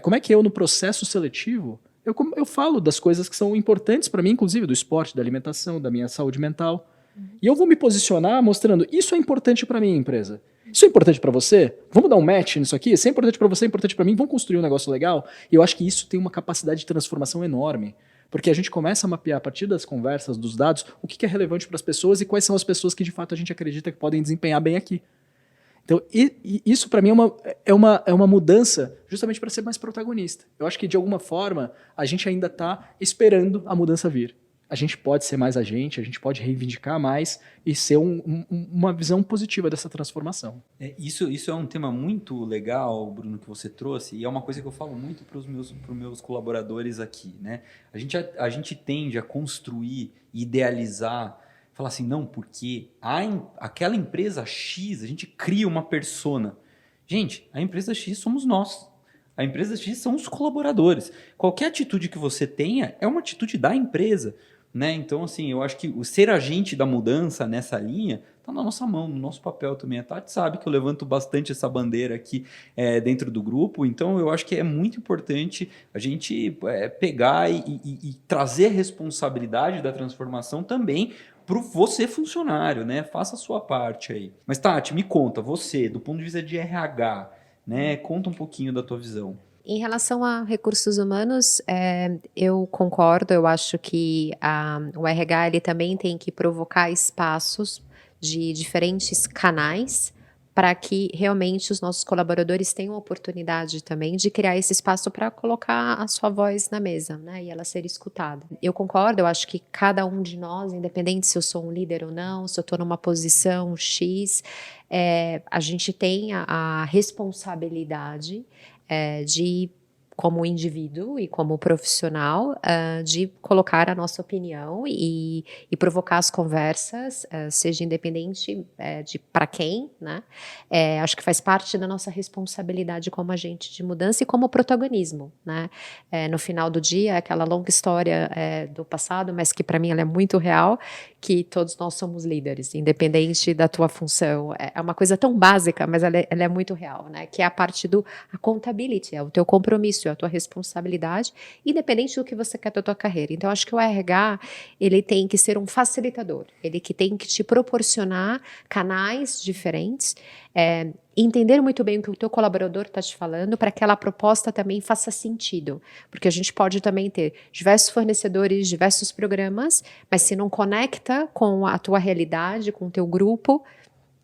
Como é que eu, no processo seletivo, eu falo das coisas que são importantes para mim, inclusive do esporte, da alimentação, da minha saúde mental. E eu vou me posicionar mostrando, isso é importante para minha empresa. Isso é importante para você? Vamos dar um match nisso aqui? Isso é importante para você, é importante para mim? Vamos construir um negócio legal? E eu acho que isso tem uma capacidade de transformação enorme. Porque a gente começa a mapear a partir das conversas, dos dados, o que é relevante para as pessoas e quais são as pessoas que de fato a gente acredita que podem desempenhar bem aqui. Então, isso para mim é uma mudança justamente para ser mais protagonista. Eu acho que de alguma forma a gente ainda está esperando a mudança vir. a gente pode ser mais a gente pode reivindicar mais e ser uma visão positiva dessa transformação. Isso é um tema muito legal, Bruno, que você trouxe, e é uma coisa que eu falo muito para os meus colaboradores aqui, né? A gente tende a construir, idealizar, falar assim, não, porque aquela empresa X, a gente cria uma persona. Gente, a empresa X somos nós. A empresa X são os colaboradores. Qualquer atitude que você tenha é uma atitude da empresa. Né? Então, assim, eu acho que o ser agente da mudança nessa linha está na nossa mão, no nosso papel também. A Tati sabe que eu levanto bastante essa bandeira aqui dentro do grupo, então eu acho que é muito importante a gente pegar e trazer a responsabilidade da transformação também para você funcionário, né? Faça a sua parte aí. Mas, Tati, me conta, você, do ponto de vista de RH, né? Conta um pouquinho da tua visão. Em relação a recursos humanos, eu concordo, eu acho que o RH ele também tem que provocar espaços de diferentes canais para que realmente os nossos colaboradores tenham a oportunidade também de criar esse espaço para colocar a sua voz na mesa, né, e ela ser escutada. Eu concordo, eu acho que cada um de nós, independente se eu sou um líder ou não, se eu estou numa posição X, a gente tem a responsabilidade de, como indivíduo e como profissional, de colocar a nossa opinião e provocar as conversas, seja independente de para quem, né? Acho que faz parte da nossa responsabilidade como agente de mudança e como protagonismo, né? No final do dia, aquela longa história do passado, mas que para mim ela é muito real, que todos nós somos líderes, independente da tua função. É uma coisa tão básica, mas ela é muito real, né? Que é a parte do accountability, é o teu compromisso, é a tua responsabilidade, independente do que você quer da tua carreira. Então, acho que o RH, ele tem que ser um facilitador, ele que tem que te proporcionar canais diferentes, entender muito bem o que o teu colaborador está te falando, para que aquela proposta também faça sentido, porque a gente pode também ter diversos fornecedores, diversos programas, mas se não conecta com a tua realidade, com o teu grupo,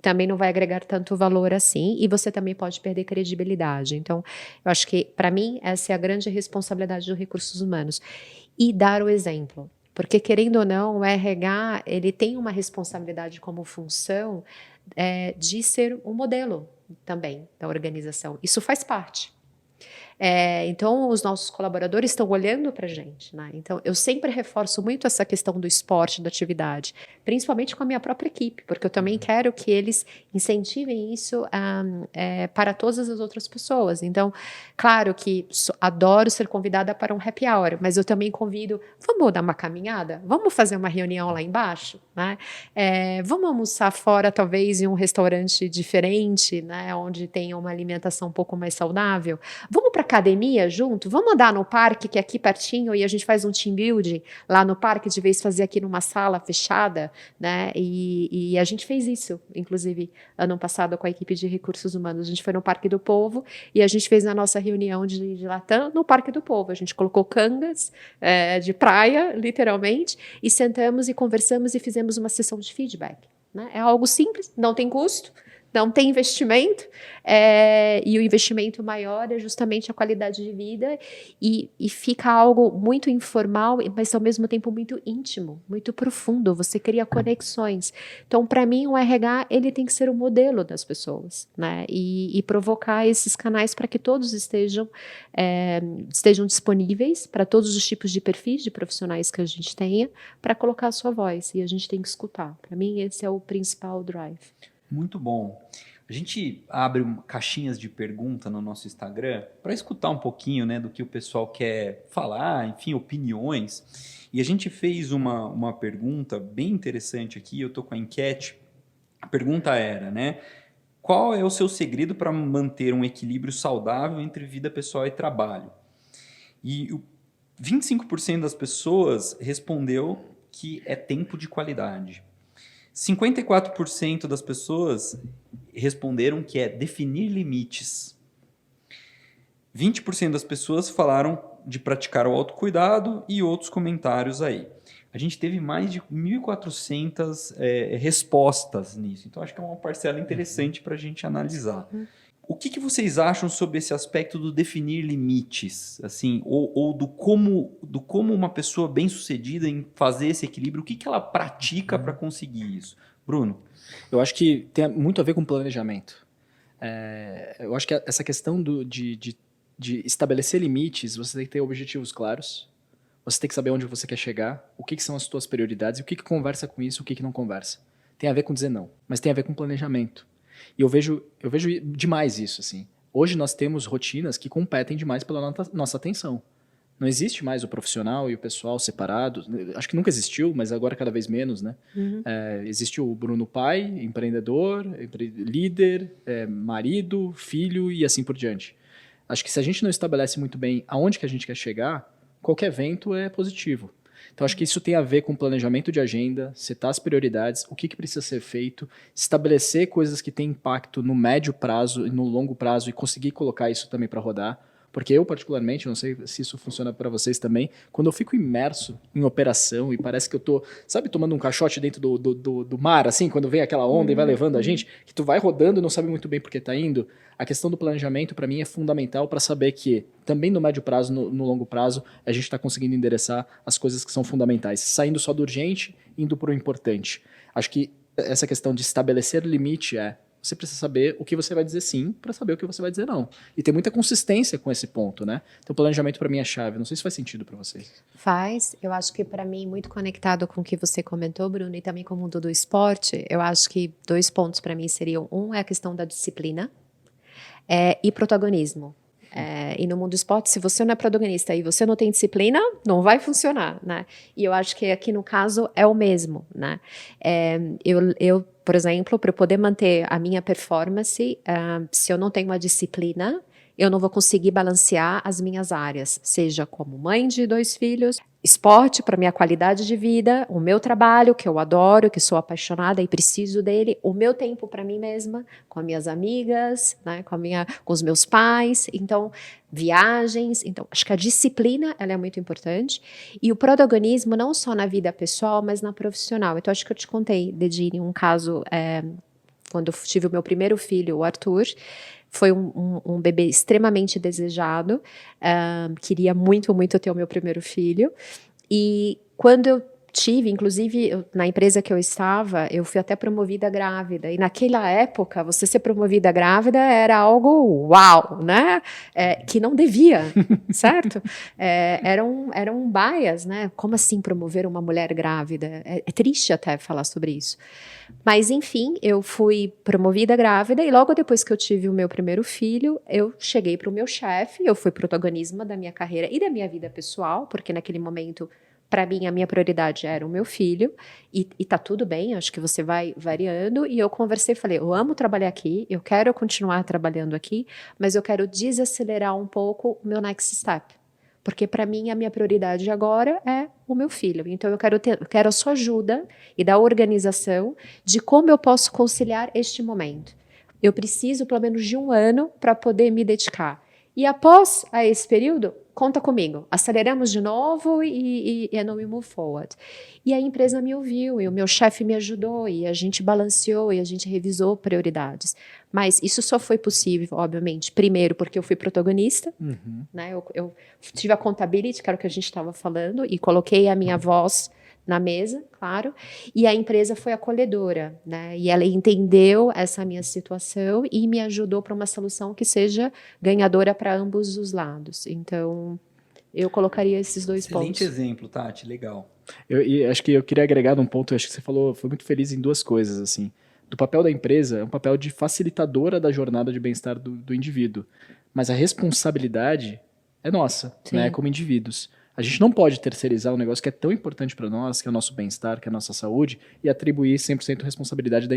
também não vai agregar tanto valor assim, e você também pode perder credibilidade. Então, eu acho que, para mim, essa é a grande responsabilidade dos recursos humanos. E dar o exemplo. Porque, querendo ou não, o RH, ele tem uma responsabilidade como função de ser um modelo também da organização. Isso faz parte. Então, os nossos colaboradores estão olhando para a gente, né? Então, eu sempre reforço muito essa questão do esporte, da atividade, principalmente com a minha própria equipe, porque eu também quero que eles incentivem isso para todas as outras pessoas. Então, claro que adoro ser convidada para um happy hour, mas eu também convido, vamos dar uma caminhada? Vamos fazer uma reunião lá embaixo? Né? Vamos almoçar fora, talvez, em um restaurante diferente, né? Onde tenha uma alimentação um pouco mais saudável? Vamos para academia junto? Vamos andar no parque, que é aqui pertinho, e a gente faz um team building lá no parque, de vez fazer aqui numa sala fechada, né? E a gente fez isso, inclusive, ano passado com a equipe de recursos humanos. A gente foi no Parque do Povo e a gente fez a nossa reunião de Latam no Parque do Povo. A gente colocou cangas de praia, literalmente, e sentamos e conversamos e fizemos uma sessão de feedback. Né? É algo simples, não tem custo, não tem investimento, e o investimento maior é justamente a qualidade de vida, e fica algo muito informal, mas ao mesmo tempo muito íntimo, muito profundo, você cria conexões. Então, para mim, o RH ele tem que ser o modelo das pessoas, né? E provocar esses canais para que todos estejam disponíveis para todos os tipos de perfis de profissionais que a gente tenha, para colocar a sua voz, e a gente tem que escutar. Para mim, esse é o principal drive. Muito bom. A gente abre caixinhas de pergunta no nosso Instagram para escutar um pouquinho, né, do que o pessoal quer falar, enfim, opiniões. E a gente fez uma pergunta bem interessante aqui, eu estou com a enquete. A pergunta era, né, qual é o seu segredo para manter um equilíbrio saudável entre vida pessoal e trabalho? E 25% das pessoas respondeu que é tempo de qualidade. 54% das pessoas responderam que é definir limites. 20% das pessoas falaram de praticar o autocuidado e outros comentários aí. A gente teve mais de 1.400 respostas nisso. Então, acho que é uma parcela interessante para a gente analisar. O que vocês acham sobre esse aspecto do definir limites, assim, ou do como uma pessoa bem-sucedida em fazer esse equilíbrio, o que ela pratica para conseguir isso? Bruno? Eu acho que tem muito a ver com planejamento. Eu acho que essa questão de estabelecer limites, você tem que ter objetivos claros, você tem que saber onde você quer chegar, o que são as suas prioridades, e o que conversa com isso, o que não conversa. Tem a ver com dizer não, mas tem a ver com planejamento. E eu vejo demais isso, assim. Hoje nós temos rotinas que competem demais pela nossa atenção. Não existe mais o profissional e o pessoal separados. Acho que nunca existiu, mas agora cada vez menos, né? Existe o Bruno pai, empreendedor, líder, marido, filho e assim por diante. Acho que se a gente não estabelece muito bem aonde que a gente quer chegar, qualquer evento é positivo. Então, acho que isso tem a ver com planejamento de agenda, setar as prioridades, o que precisa ser feito, estabelecer coisas que têm impacto no médio prazo e no longo prazo e conseguir colocar isso também para rodar. Porque eu, particularmente, não sei se isso funciona para vocês também, quando eu fico imerso em operação e parece que eu tô, sabe, tomando um caixote dentro do mar, assim, quando vem aquela onda e vai levando a gente, que tu vai rodando e não sabe muito bem por que tá indo, a questão do planejamento, para mim, é fundamental para saber que, também no médio prazo, no longo prazo, a gente está conseguindo endereçar as coisas que são fundamentais, saindo só do urgente, indo para o importante. Acho que essa questão de estabelecer limite você precisa saber o que você vai dizer sim para saber o que você vai dizer não. E ter muita consistência com esse ponto, né? Então, o planejamento para mim é chave. Não sei se faz sentido para vocês. Faz. Eu acho que para mim, muito conectado com o que você comentou, Bruno, e também com o mundo do esporte, eu acho que 2 pontos para mim seriam: um é a questão da disciplina e protagonismo. E no mundo do esporte, se você não é protagonista e você não tem disciplina, não vai funcionar, né? E eu acho que aqui no caso é o mesmo, né? Eu, por exemplo, para eu poder manter a minha performance, se eu não tenho uma disciplina, eu não vou conseguir balancear as minhas áreas, seja como mãe de 2 filhos, esporte para minha qualidade de vida, o meu trabalho, que eu adoro, que sou apaixonada e preciso dele, o meu tempo para mim mesma, com as minhas amigas, né, com os meus pais, então, viagens. Então, acho que a disciplina, ela é muito importante, e o protagonismo não só na vida pessoal, mas na profissional. Então, acho que eu te contei, Dedini, um caso, quando eu tive o meu primeiro filho, o Arthur. Foi um bebê extremamente desejado, queria muito, muito ter o meu primeiro filho. E quando eu tive, inclusive na empresa que eu estava, eu fui até promovida grávida. E naquela época, você ser promovida grávida era algo uau, né? Que não devia, certo? Era um bias, né? Como assim promover uma mulher grávida? É triste até falar sobre isso. Mas, enfim, eu fui promovida grávida e logo depois que eu tive o meu primeiro filho, eu cheguei para o meu chefe, eu fui protagonista da minha carreira e da minha vida pessoal, porque naquele momento, para mim, a minha prioridade era o meu filho, e tá tudo bem, acho que você vai variando, e eu conversei e falei, eu amo trabalhar aqui, eu quero continuar trabalhando aqui, mas eu quero desacelerar um pouco o meu next step. Porque para mim a minha prioridade agora é o meu filho. Então eu quero a sua ajuda e da organização de como eu posso conciliar este momento. Eu preciso pelo menos de 1 ano para poder me dedicar. E após esse período, conta comigo. Aceleramos de novo e we move forward. E a empresa me ouviu, e o meu chefe me ajudou, e a gente balanceou, e a gente revisou prioridades. Mas isso só foi possível, obviamente, primeiro porque eu fui protagonista, né? Eu tive a accountability, que era o que a gente estava falando, e coloquei a minha voz na mesa, claro, e a empresa foi acolhedora, né? E ela entendeu essa minha situação e me ajudou para uma solução que seja ganhadora para ambos os lados. Então, eu colocaria esses 2 pontos. Excelente exemplo, Tati, legal. E acho que eu queria agregar num ponto, acho que você falou, foi muito feliz em 2 coisas, assim. Do papel da empresa, é um papel de facilitadora da jornada de bem-estar do indivíduo, mas a responsabilidade é nossa, né, como indivíduos. A gente não pode terceirizar um negócio que é tão importante para nós, que é o nosso bem-estar, que é a nossa saúde, e atribuir 100% responsabilidade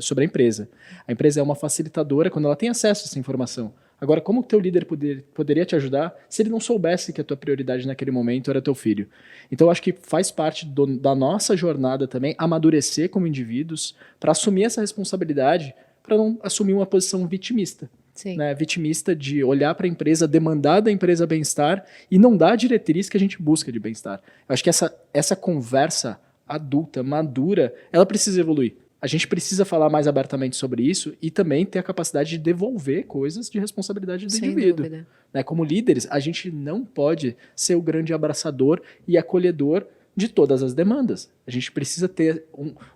sobre a empresa. A empresa é uma facilitadora quando ela tem acesso a essa informação. Agora, como o teu líder poderia te ajudar se ele não soubesse que a tua prioridade naquele momento era teu filho? Então, eu acho que faz parte da nossa jornada também amadurecer como indivíduos para assumir essa responsabilidade, para não assumir uma posição vitimista. Né, vitimista de olhar para a empresa, demandar da empresa bem-estar e não dar a diretriz que a gente busca de bem-estar. Eu acho que essa conversa adulta, madura, ela precisa evoluir. A gente precisa falar mais abertamente sobre isso e também ter a capacidade de devolver coisas de responsabilidade do Sem indivíduo. dúvida. Né? Como líderes, a gente não pode ser o grande abraçador e acolhedor de todas as demandas. A gente precisa ter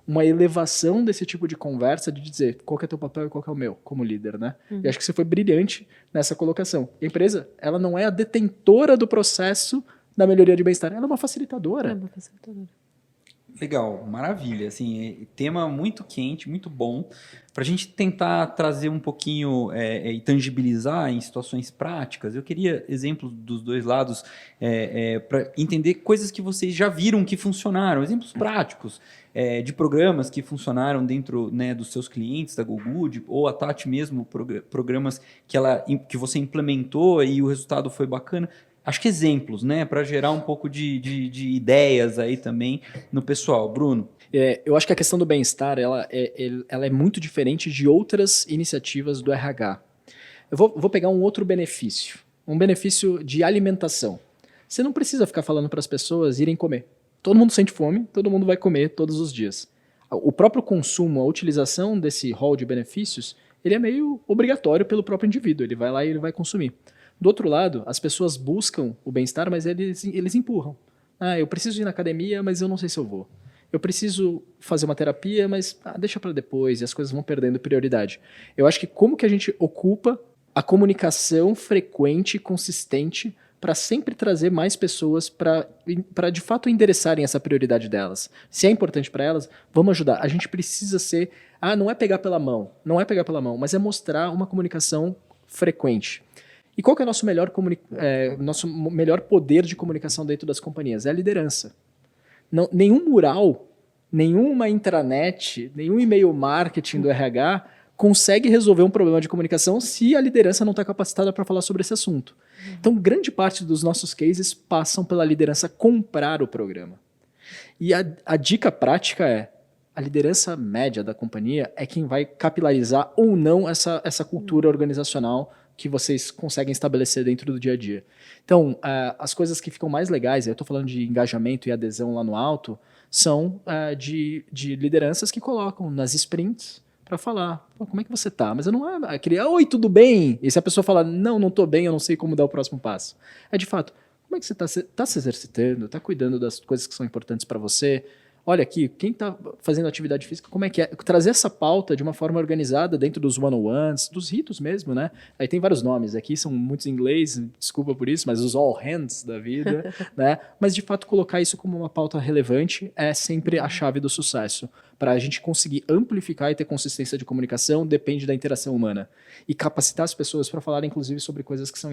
uma elevação desse tipo de conversa, de dizer qual que é teu papel e qual que é o meu, como líder, né? E acho que você foi brilhante nessa colocação. A empresa, ela não é a detentora do processo da melhoria de bem-estar, ela é uma facilitadora. É uma facilitadora. Legal, maravilha. Assim, tema muito quente, muito bom. Para a gente tentar trazer um pouquinho e tangibilizar em situações práticas, eu queria exemplos dos dois lados para entender coisas que vocês já viram que funcionaram, exemplos práticos de programas que funcionaram dentro, né, dos seus clientes, da GoGood, ou a Tati mesmo, programas que você implementou e o resultado foi bacana. Acho que exemplos, né, para gerar um pouco de ideias aí também no pessoal. Bruno? Eu acho que a questão do bem-estar, ela é muito diferente de outras iniciativas do RH. Eu vou pegar um outro benefício, um benefício de alimentação. Você não precisa ficar falando para as pessoas irem comer. Todo mundo sente fome, todo mundo vai comer todos os dias. O próprio consumo, a utilização desse rol de benefícios, ele é meio obrigatório pelo próprio indivíduo, ele vai lá e ele vai consumir. Do outro lado, as pessoas buscam o bem-estar, mas eles empurram. Eu preciso ir na academia, mas eu não sei se eu vou. Eu preciso fazer uma terapia, mas deixa para depois, e as coisas vão perdendo prioridade. Eu acho que como que a gente ocupa a comunicação frequente e consistente para sempre trazer mais pessoas para de fato endereçarem essa prioridade delas. Se é importante para elas, vamos ajudar. A gente precisa ser... não é pegar pela mão, mas é mostrar uma comunicação frequente. E qual que é o nosso melhor poder de comunicação dentro das companhias? É a liderança. Nenhum mural, nenhuma intranet, nenhum e-mail marketing do RH consegue resolver um problema de comunicação se a liderança não está capacitada para falar sobre esse assunto. Então, grande parte dos nossos cases passam pela liderança comprar o programa. E a dica prática é: a liderança média da companhia é quem vai capilarizar ou não essa cultura organizacional que vocês conseguem estabelecer dentro do dia a dia. Então, as coisas que ficam mais legais, eu estou falando de engajamento e adesão lá no alto, são de lideranças que colocam nas sprints para falar, como é que você tá? Mas eu não é aquele, oi, tudo bem? E se a pessoa falar, não estou bem, eu não sei como dar o próximo passo. É de fato, como é que você está se exercitando? Está cuidando das coisas que são importantes para você? Olha aqui, quem está fazendo atividade física, como é que é? Trazer essa pauta de uma forma organizada dentro dos one-on-ones, dos ritos mesmo, né? Aí tem vários nomes, aqui são muitos em inglês, desculpa por isso, mas os all hands da vida, né? Mas de fato colocar isso como uma pauta relevante é sempre a chave do sucesso. Para a gente conseguir amplificar e ter consistência de comunicação, depende da interação humana. E capacitar as pessoas para falar, inclusive, sobre coisas que são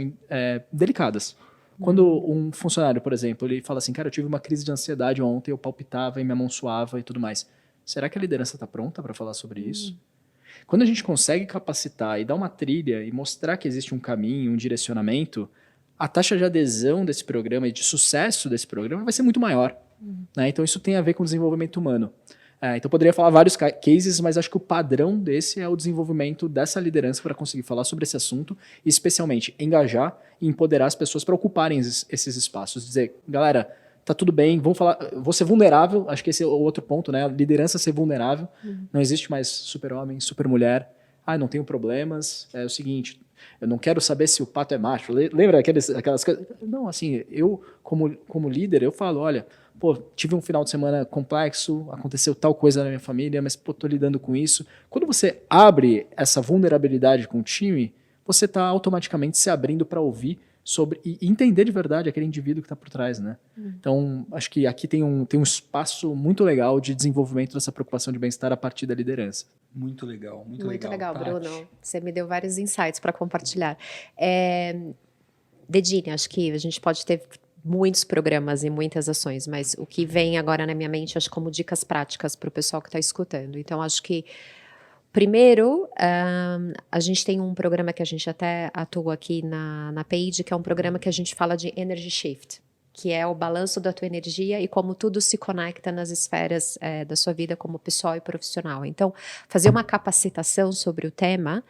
delicadas. Quando um funcionário, por exemplo, ele fala assim, cara, eu tive uma crise de ansiedade ontem, eu palpitava e me mão suava e tudo mais. Será que a liderança está pronta para falar sobre isso? Quando a gente consegue capacitar e dar uma trilha e mostrar que existe um caminho, um direcionamento, a taxa de adesão desse programa e de sucesso desse programa vai ser muito maior. Né? Então isso tem a ver com o desenvolvimento humano. Então eu poderia falar vários cases, mas acho que o padrão desse é o desenvolvimento dessa liderança para conseguir falar sobre esse assunto e especialmente engajar e empoderar as pessoas para ocuparem esses espaços. Dizer, galera, tá tudo bem, vamos falar, vou ser vulnerável, acho que esse é o outro ponto, né? A liderança ser vulnerável, não existe mais super-homem, super-mulher, não tenho problemas, é o seguinte, eu não quero saber se o pato é macho, lembra aquelas coisas? Não, assim, eu como líder, eu falo, olha, tive um final de semana complexo, aconteceu tal coisa na minha família, mas tô lidando com isso. Quando você abre essa vulnerabilidade com o time, você está automaticamente se abrindo para ouvir sobre e entender de verdade aquele indivíduo que está por trás, né? Então, acho que aqui tem um espaço muito legal de desenvolvimento dessa preocupação de bem-estar a partir da liderança. Muito legal, muito legal. Muito legal, Tati. Bruno. Você me deu vários insights para compartilhar. Dedinha, acho que a gente pode ter muitos programas e muitas ações, mas o que vem agora na minha mente, acho como dicas práticas para o pessoal que está escutando. Então, acho que, primeiro, a gente tem um programa que a gente até atua aqui na Page, que é um programa que a gente fala de Energy Shift, que é o balanço da tua energia e como tudo se conecta nas esferas da sua vida como pessoal e profissional. Então, fazer uma capacitação sobre o tema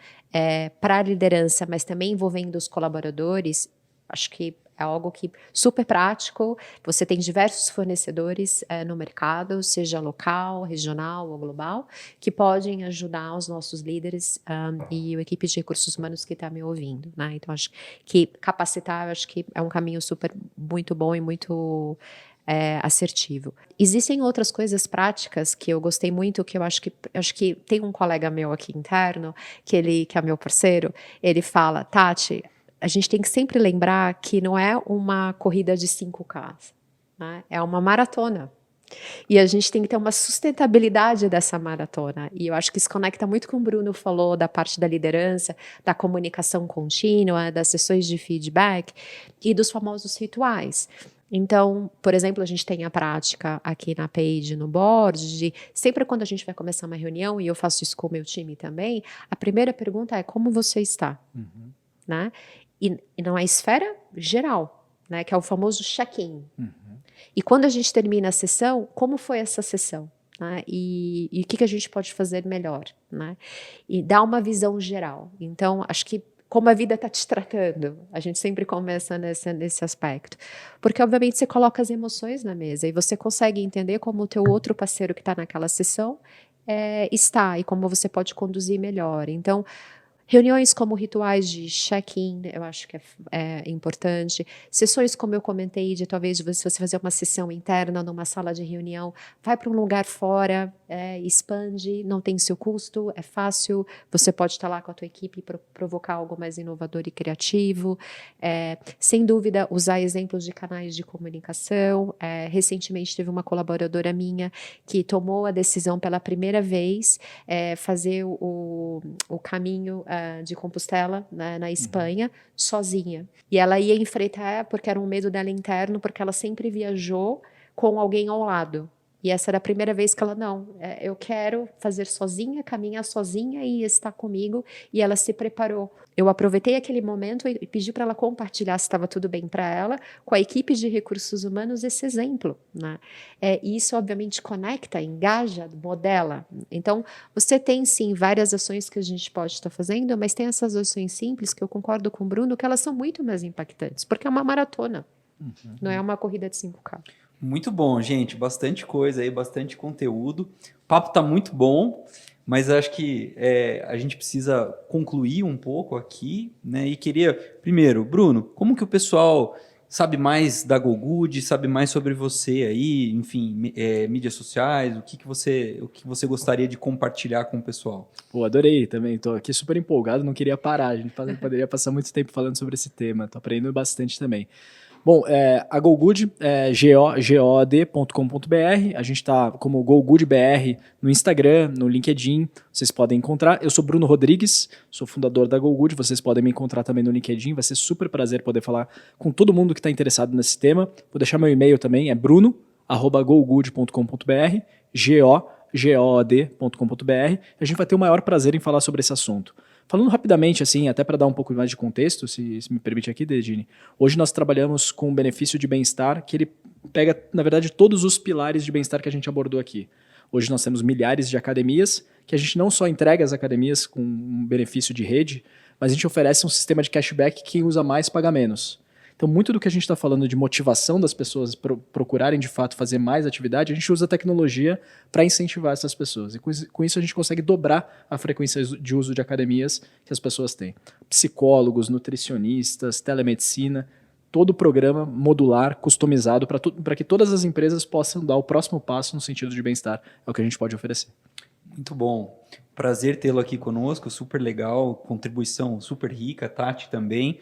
para a liderança, mas também envolvendo os colaboradores, acho que É algo que super prático, você tem diversos fornecedores no mercado, seja local, regional ou global, que podem ajudar os nossos líderes e a equipe de recursos humanos que está me ouvindo, né? Então, acho que capacitar, acho que é um caminho super muito bom e muito assertivo. Existem outras coisas práticas que eu gostei muito, que eu acho que tem um colega meu aqui interno, que é meu parceiro, ele fala, Tati, a gente tem que sempre lembrar que não é uma corrida de 5K, né? É uma maratona. E a gente tem que ter uma sustentabilidade dessa maratona. E eu acho que isso conecta muito com o Bruno falou da parte da liderança, da comunicação contínua, das sessões de feedback e dos famosos rituais. Então, por exemplo, a gente tem a prática aqui na Page, no board, de sempre quando a gente vai começar uma reunião, e eu faço isso com o meu time também, a primeira pergunta é como você está? Uhum. Né? E numa esfera geral, né? Que é o famoso check-in. Uhum. E quando a gente termina a sessão, como foi essa sessão? Né? E o que a gente pode fazer melhor? Né? E dar uma visão geral. Então, acho que como a vida está te tratando, a gente sempre começa nesse aspecto. Porque, obviamente, você coloca as emoções na mesa e você consegue entender como o teu outro parceiro que está naquela sessão está e como você pode conduzir melhor. Então, reuniões como rituais de check-in, eu acho que é importante. Sessões, como eu comentei, de talvez você fazer uma sessão interna numa sala de reunião, vai para um lugar fora, expande, não tem seu custo, é fácil, você pode estar lá com a tua equipe e provocar algo mais inovador e criativo. Sem dúvida, usar exemplos de canais de comunicação. Recentemente teve uma colaboradora minha que tomou a decisão pela primeira vez fazer o caminho de Compostela, né, na Espanha, sozinha. E ela ia enfrentar, porque era um medo dela interno, porque ela sempre viajou com alguém ao lado. E essa era a primeira vez que ela, eu quero fazer sozinha, caminhar sozinha e estar comigo. E ela se preparou. Eu aproveitei aquele momento e pedi para ela compartilhar se estava tudo bem para ela, com a equipe de recursos humanos, esse exemplo. Né? E isso, obviamente, conecta, engaja, modela. Então, você tem, sim, várias ações que a gente pode estar fazendo, mas tem essas ações simples, que eu concordo com o Bruno, que elas são muito mais impactantes, porque é uma maratona, não é uma corrida de 5K. Muito bom, gente. Bastante coisa aí, bastante conteúdo. O papo tá muito bom, mas acho que a gente precisa concluir um pouco aqui, né? E queria, primeiro, Bruno, como que o pessoal sabe mais da GoGood, sabe mais sobre você aí, enfim, mídias sociais, o que você gostaria de compartilhar com o pessoal? Pô, adorei também. Tô aqui super empolgado, não queria parar. A gente poderia passar muito tempo falando sobre esse tema. Tô aprendendo bastante também. Bom, a GoGood é god.com.br. A gente está como GoGoodBR no Instagram, no LinkedIn. Vocês podem encontrar. Eu sou Bruno Rodrigues, sou fundador da GoGood. Vocês podem me encontrar também no LinkedIn. Vai ser super prazer poder falar com todo mundo que está interessado nesse tema. Vou deixar meu e-mail também, é bruno@gogood.com.br, god.com.br. A gente vai ter o maior prazer em falar sobre esse assunto. Falando rapidamente, assim, até para dar um pouco mais de contexto, se me permite aqui, Dedini, hoje nós trabalhamos com um benefício de bem-estar que ele pega, na verdade, todos os pilares de bem-estar que a gente abordou aqui. Hoje nós temos milhares de academias, que a gente não só entrega as academias com um benefício de rede, mas a gente oferece um sistema de cashback que quem usa mais paga menos. Então, muito do que a gente está falando de motivação das pessoas procurarem, de fato, fazer mais atividade, a gente usa a tecnologia para incentivar essas pessoas. E com isso a gente consegue dobrar a frequência de uso de academias que as pessoas têm. Psicólogos, nutricionistas, telemedicina, todo o programa modular, customizado para que todas as empresas possam dar o próximo passo no sentido de bem-estar. É o que a gente pode oferecer. Muito bom. Prazer tê-lo aqui conosco, super legal, contribuição super rica, Tati também.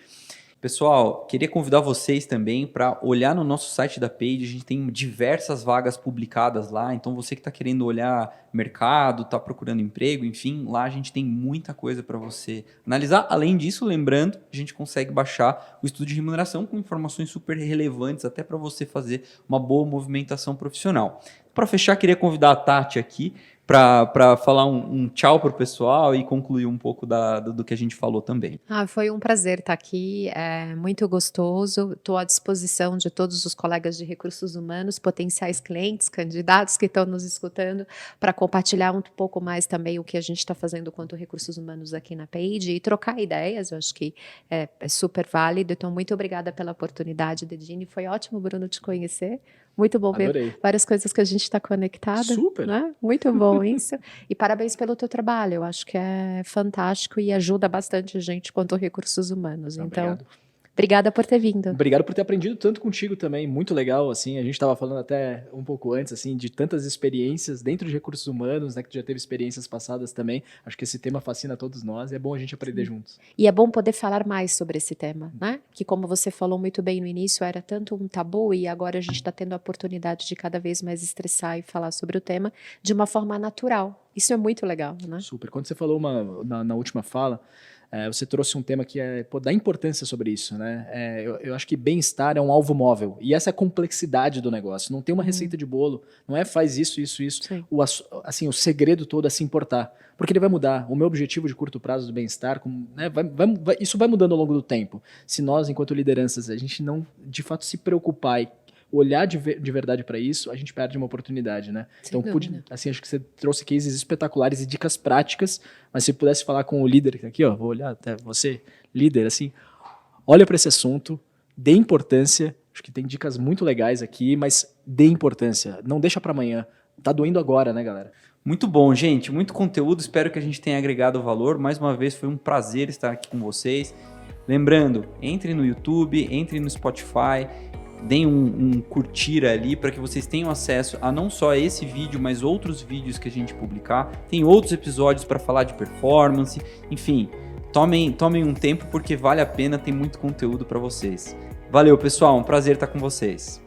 Pessoal, queria convidar vocês também para olhar no nosso site da Page, a gente tem diversas vagas publicadas lá, então você que está querendo olhar mercado, está procurando emprego, enfim, lá a gente tem muita coisa para você analisar. Além disso, lembrando, a gente consegue baixar o estudo de remuneração com informações super relevantes até para você fazer uma boa movimentação profissional. Para fechar, queria convidar a Tati aqui para falar um tchau pro pessoal e concluir um pouco do que a gente falou também. Foi um prazer estar aqui, é muito gostoso. Estou à disposição de todos os colegas de recursos humanos, potenciais clientes, candidatos que estão nos escutando, para compartilhar um pouco mais também o que a gente está fazendo quanto recursos humanos aqui na Page e trocar ideias. Eu acho que é super válido. Então, muito obrigada pela oportunidade, Dedini. Foi ótimo, Bruno, te conhecer. Muito bom ver várias coisas que a gente está conectada. Super! Né? Muito bom isso. E parabéns pelo teu trabalho. Eu acho que é fantástico e ajuda bastante a gente quanto recursos humanos. Então, obrigada por ter vindo. Obrigado por ter aprendido tanto contigo também. Muito legal, assim. A gente estava falando até um pouco antes, assim, de tantas experiências dentro de recursos humanos, né? Que tu já teve experiências passadas também. Acho que esse tema fascina a todos nós e é bom a gente aprender juntos. E é bom poder falar mais sobre esse tema, né? Que, como você falou muito bem no início, era tanto um tabu e agora a gente está tendo a oportunidade de cada vez mais estressar e falar sobre o tema de uma forma natural. Isso é muito legal, né? Super. Quando você falou na última fala, você trouxe um tema que dá importância sobre isso, né? Eu acho que bem-estar é um alvo móvel. E essa é a complexidade do negócio. Não tem uma receita de bolo. Não é faz isso. O segredo todo é se importar. Porque ele vai mudar. O meu objetivo de curto prazo do bem-estar, né, isso vai mudando ao longo do tempo. Se nós, enquanto lideranças, a gente não, de fato, se preocupar e olhar de verdade para isso, a gente perde uma oportunidade, né? Então, acho que você trouxe cases espetaculares e dicas práticas, mas se pudesse falar com o líder aqui, ó, vou olhar até você, líder, assim, olha para esse assunto, dê importância, acho que tem dicas muito legais aqui, mas dê importância, não deixa para amanhã, tá doendo agora, né, galera? Muito bom, gente, muito conteúdo, espero que a gente tenha agregado valor, mais uma vez foi um prazer estar aqui com vocês. Lembrando, entre no YouTube, entre no Spotify, deem um curtir ali para que vocês tenham acesso a não só esse vídeo, mas outros vídeos que a gente publicar. Tem outros episódios para falar de performance, enfim, tomem um tempo porque vale a pena, tem muito conteúdo para vocês. Valeu, pessoal, um prazer estar com vocês.